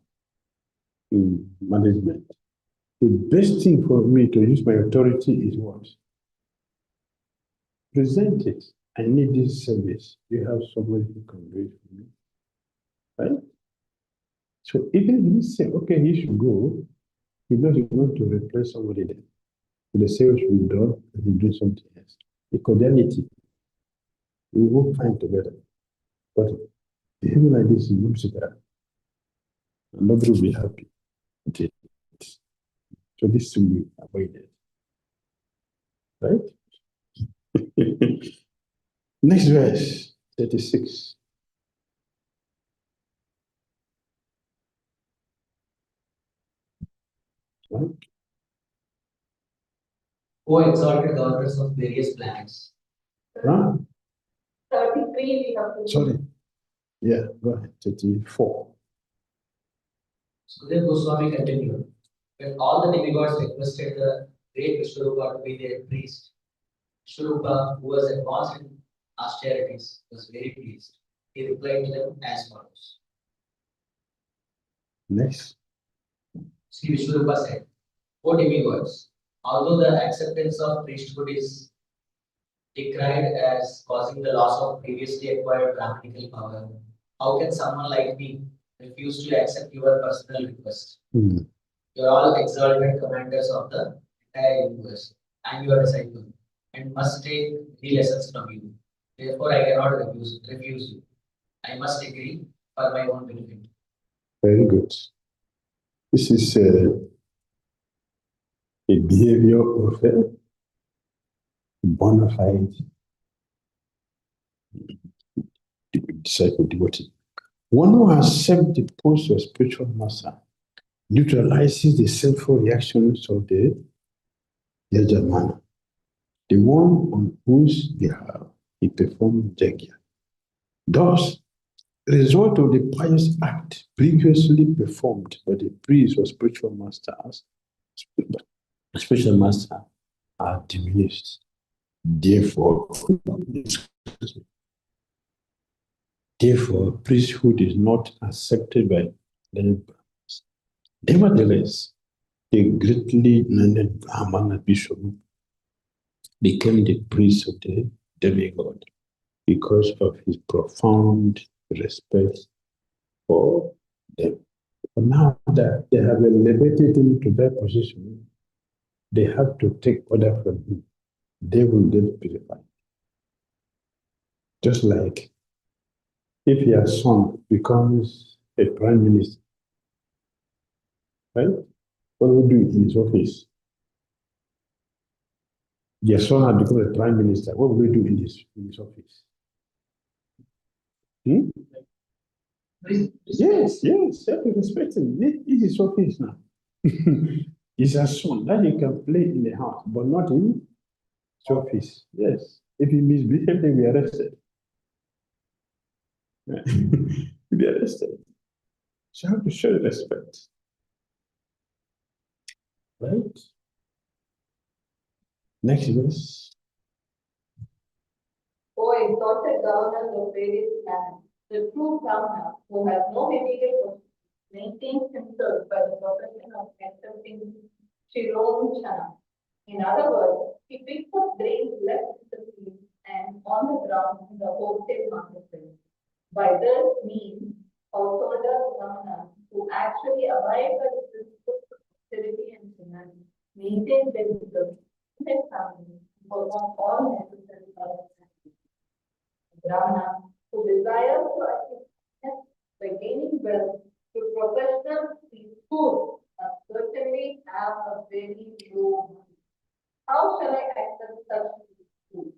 in management. The best thing for me to use my authority is what? Present it. I need this service. You have somebody who can do it for me. Right? So even if you say, okay, he should go, he knows he's going to replace somebody there. So the sales will be done and he do something else. The cordiality, we will find together. But behaving like this is not together. And nobody will be happy with it. So this will be avoided. Right? Next verse, 36. Right? O exalted daughters of various planets. Huh? 33 we have to. Sorry. Yeah, go ahead. 34. Sukadeva Goswami continued. When all the demigods requested the great Vishwarupa to be their priest, Vishwarupa, who was advanced in austerities, was very pleased. He replied to them as follows. Next. Sri Vishwarupa said, O demigods, although the acceptance of priesthood is decried as causing the loss of previously acquired Brahminical power, how can someone like me refuse to accept your personal request? Mm. You are all exalted commanders of the entire universe. I am your disciple and must take many lessons from you. Therefore, I cannot refuse you. I must agree for my own benefit. Very good. This is a behavior of a bona fide disciple devotee. One who accepts the post of spiritual master neutralizes the sinful reactions of the Yajamana, the one on whose behalf he performed Jagya. Thus, the result of the pious act previously performed by the priest or spiritual master are diminished. Therefore, priesthood is not accepted by the Brahmins. Nevertheless, the greatly learned Brahmana bishop became the priest of the demigod because of his profound respect for them. But now that they have elevated him to that position, they have to take order from him. They will get purified. Just like if your son becomes a prime minister, right? What will do in his office? Your son has become a prime minister. What will we do in his office? Hmm? Yes, you have to respect him. This is his office now. He's a son that he can play in the house, but not in his office. Yes. If he misbehaves, then we arrested. He'll be arrested. So you have to show respect. Right? Next verse. O exalted governors of various planets, the true Brahmana, who has no material maintains himself by the profession of accepting Shiromchana. In other words, he picks up grains left in the field and on the ground in the wholesale marketplace. By this means, householder Brahmana, who actually abide by the principles of austerity and humanity, maintain their wisdom in their family, perform all necessary other activities. Brahmana, who desires to achieve success by gaining wealth through professional food, must certainly have a very low mind. How shall I accept such food?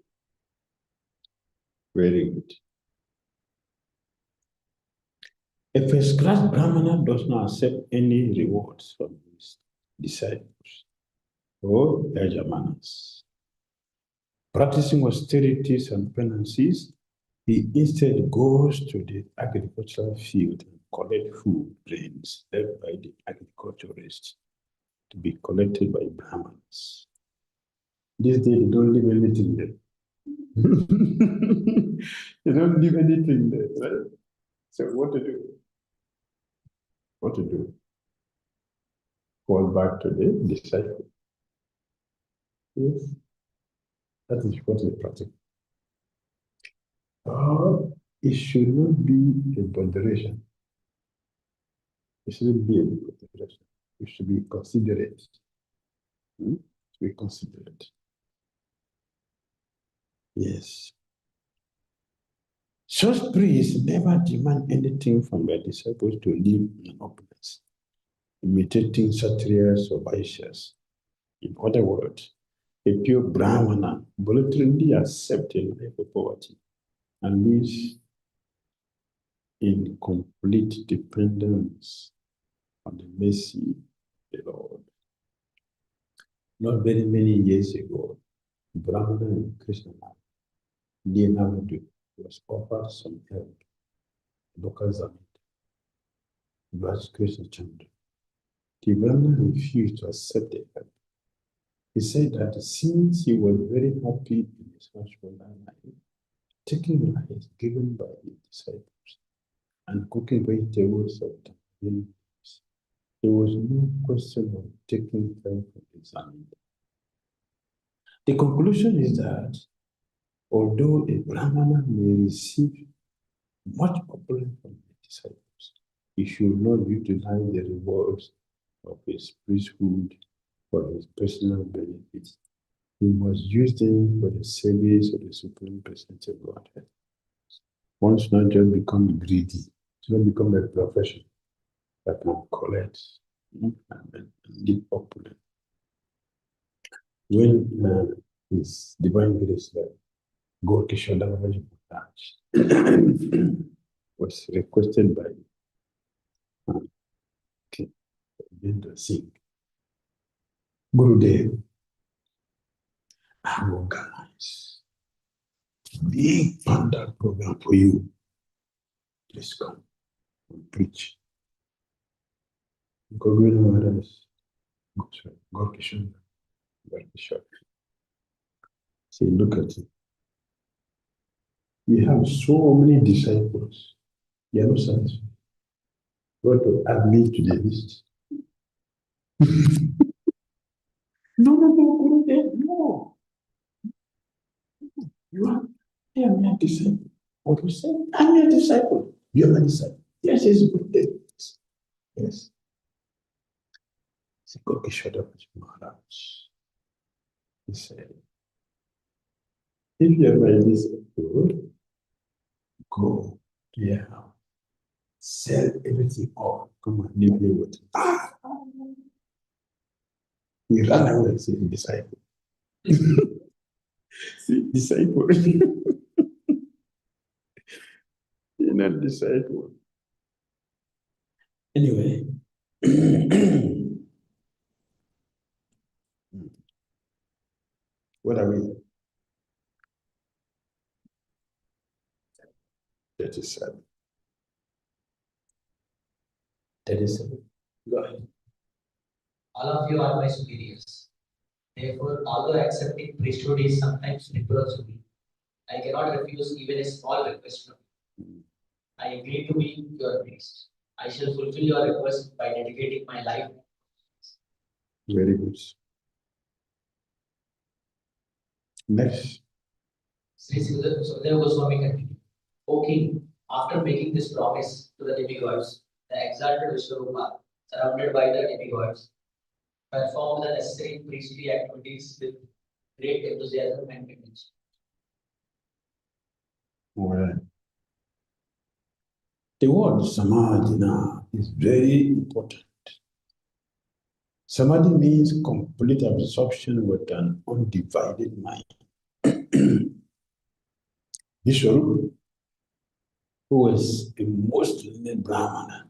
Very good. A first-class Brahmana does not accept any rewards from his disciples or Yajamanas. Practicing austerities and penances, he instead goes to the agricultural field and collects food grains left by the agriculturists to be collected by Brahmanas. These days, they don't leave anything there. They don't leave anything there, right? So what to do? What to do? Fall back to the disciple. Yes. That is what is practical. It should not be a botheration. It shouldn't be a botheration. It should be considerate. To be considerate. Yes. Such priests never demand anything from their disciples to live in opulence, imitating Kshatriyas or Vaishyas. In other words, a pure Brahmana voluntarily accepts a life of poverty and lives in complete dependence on the mercy of the Lord. Not very many years ago, Brahmana and Krishna, Navadu, was offered some help. Local Zamit, Raj Krishna Chandra. The Brahmana refused to accept the help. He said that since he was very happy in his household life, taking rice given by his disciples and cooking vegetables of the leaves, there was no question of taking time for examining. The conclusion is that although a Brahmana may receive much opulence from his disciples, he should not utilize the rewards of his priesthood for his personal benefits. He must use them for the service of the Supreme Personality of Godhead. One should not just become greedy, should not become a profession that will collect and live opulent. When his divine grace, God Kishore was requested by Vrindavan Singh, Gurudev, I will organize a big pandal program for you. Please come and preach. Gurudev Maharaj, God Kishore, say, look at it. You have so many disciples. You are not satisfied. You want to add me to the list? No, Gurudev, no. I am your disciple. What you say? I'm your disciple. You are my disciple. Yes, it's good. Yes. He said, if you are my disciple, go to your house, sell everything off, come and live here with me. He ran away and said, disciple. See, disciple. You're not disciple. Anyway. What are we? 37. 37. Go ahead. All of you are my superiors. Therefore, although accepting priesthood is sometimes rigorous to me, I cannot refuse even a small request from you. I agree to be your priest. I shall fulfill your request by dedicating my life. Very good. Next. Sri Sukadeva Goswami continued. O king, after making this promise to the demigods, the exalted Vishwarupa, surrounded by the demigods, performed the necessary priestly activities with great enthusiasm and conviction. Well, the word samadhina is very important. Samadhi means complete absorption with an undivided mind. Vishwarupa, who was a most learned Brahmana,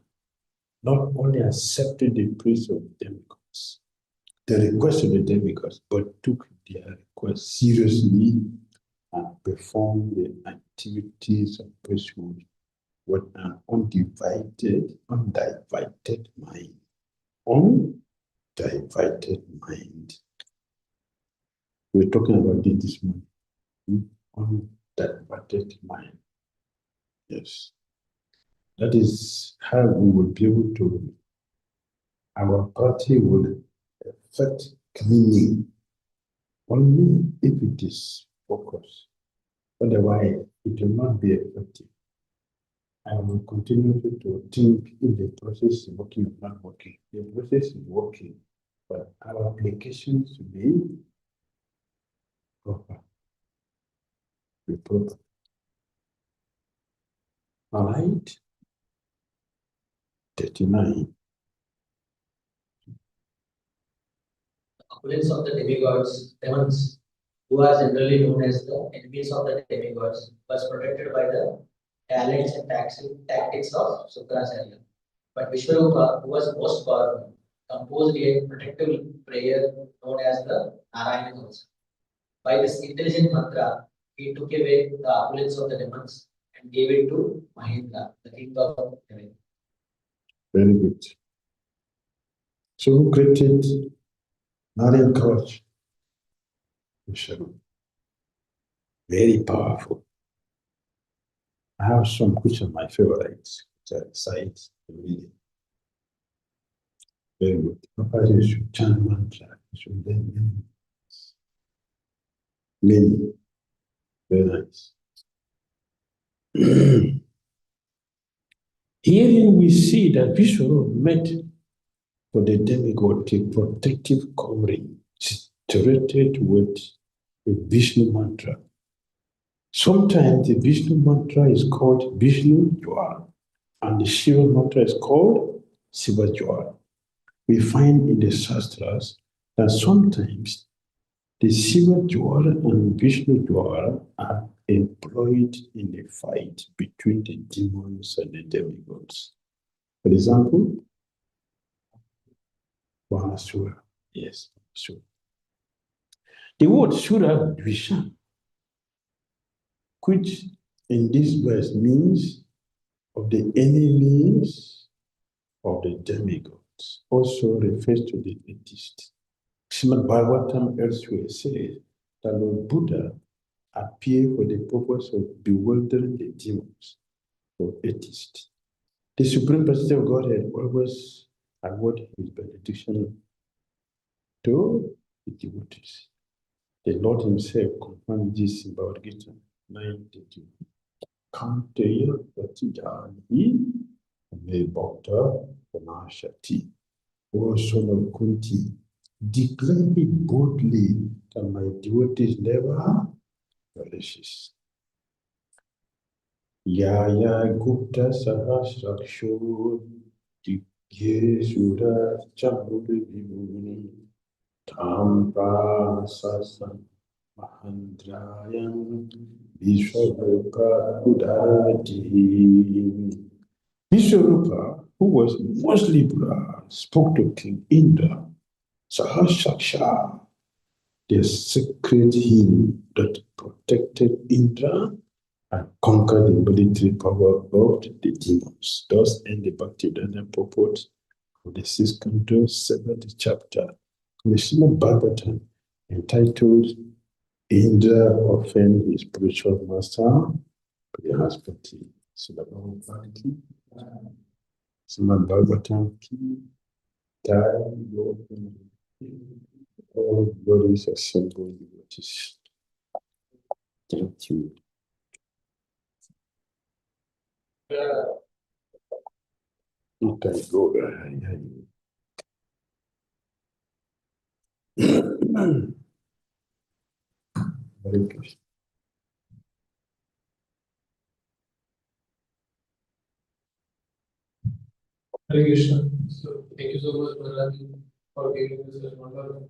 not only accepted the praise of demigods, the request of the demigods, but took their request seriously and performed the activities of priesthood with an undivided mind. Undivided mind. We're talking about it this morning. Undivided mind. Yes. That is how we will be able to, our party will affect cleaning only if it is focused. Otherwise, it will not be effective. I will continue to think if the process is working or not working. The process is working, but our application should be proper. Be proper. All right. 39. Opulence of the demigods, demons, who are generally known as the enemies of the demigods, was protected by the talents and tactics of Sukracharya. But Vishwarupa, who was most powerful, composed a protective prayer known as the Narayana Kavach. By this intelligent mantra, he took away the opulence of the demons and gave it to Mahendra, the king of heaven. Very good. So who created Narayana Kavach? Vishwarupa. Very powerful. I have some which are my favorites, which I recite and read it. Very good. Papa, you should chant mantra. You should learn many. Very nice. Here we see that Vishwarupa met for the demigod a protective covering saturated with a Vishnu mantra. Sometimes the Vishnu mantra is called Vishnu Jwar, and the Shiva mantra is called Shiva Jwar. We find in the Shastras that sometimes the Shiva Jwara and Vishnu Jwara are employed in a fight between the demons and the demigods. For example, Vanasura. Yes, Vanasura. The word Sura Dvisha, which in this verse means of the enemies of the demigods, also refers to the atheist. Srimad Bhagavatam elsewhere says that Lord Buddha appeared for the purpose of bewildering the demons or atheists. The Supreme Personality of Godhead always award his benediction to the devotees. The Lord himself confirmed this in Bhagavad Gita 9:32. Kanteya Pratijani Me Bhakta Panashati. O son of Kunti, declare it boldly that my devotees never perishes. Yaya Gupta Sahasraksho Digyesura Chambudu Vimuni Tam Prasasam Mahandrayan Vishwarupa Udati. Vishwarupa, who was most liberal, spoke to King Indra, Sahasraksha, the sacred hymn that protected Indra and conquered the military power of the demons. Thus end the Bhakti purport of the 6th canto, 7th chapter of the Srimad Bhagavatam, entitled Indra offended his spiritual master, but he has Bhakti. Srimad Bhagavatam ki all bodies assembled devotees. Thank you. You can go there. Very good. Hare Krishna. So thank you so much, Maharaj, for giving us such wonderful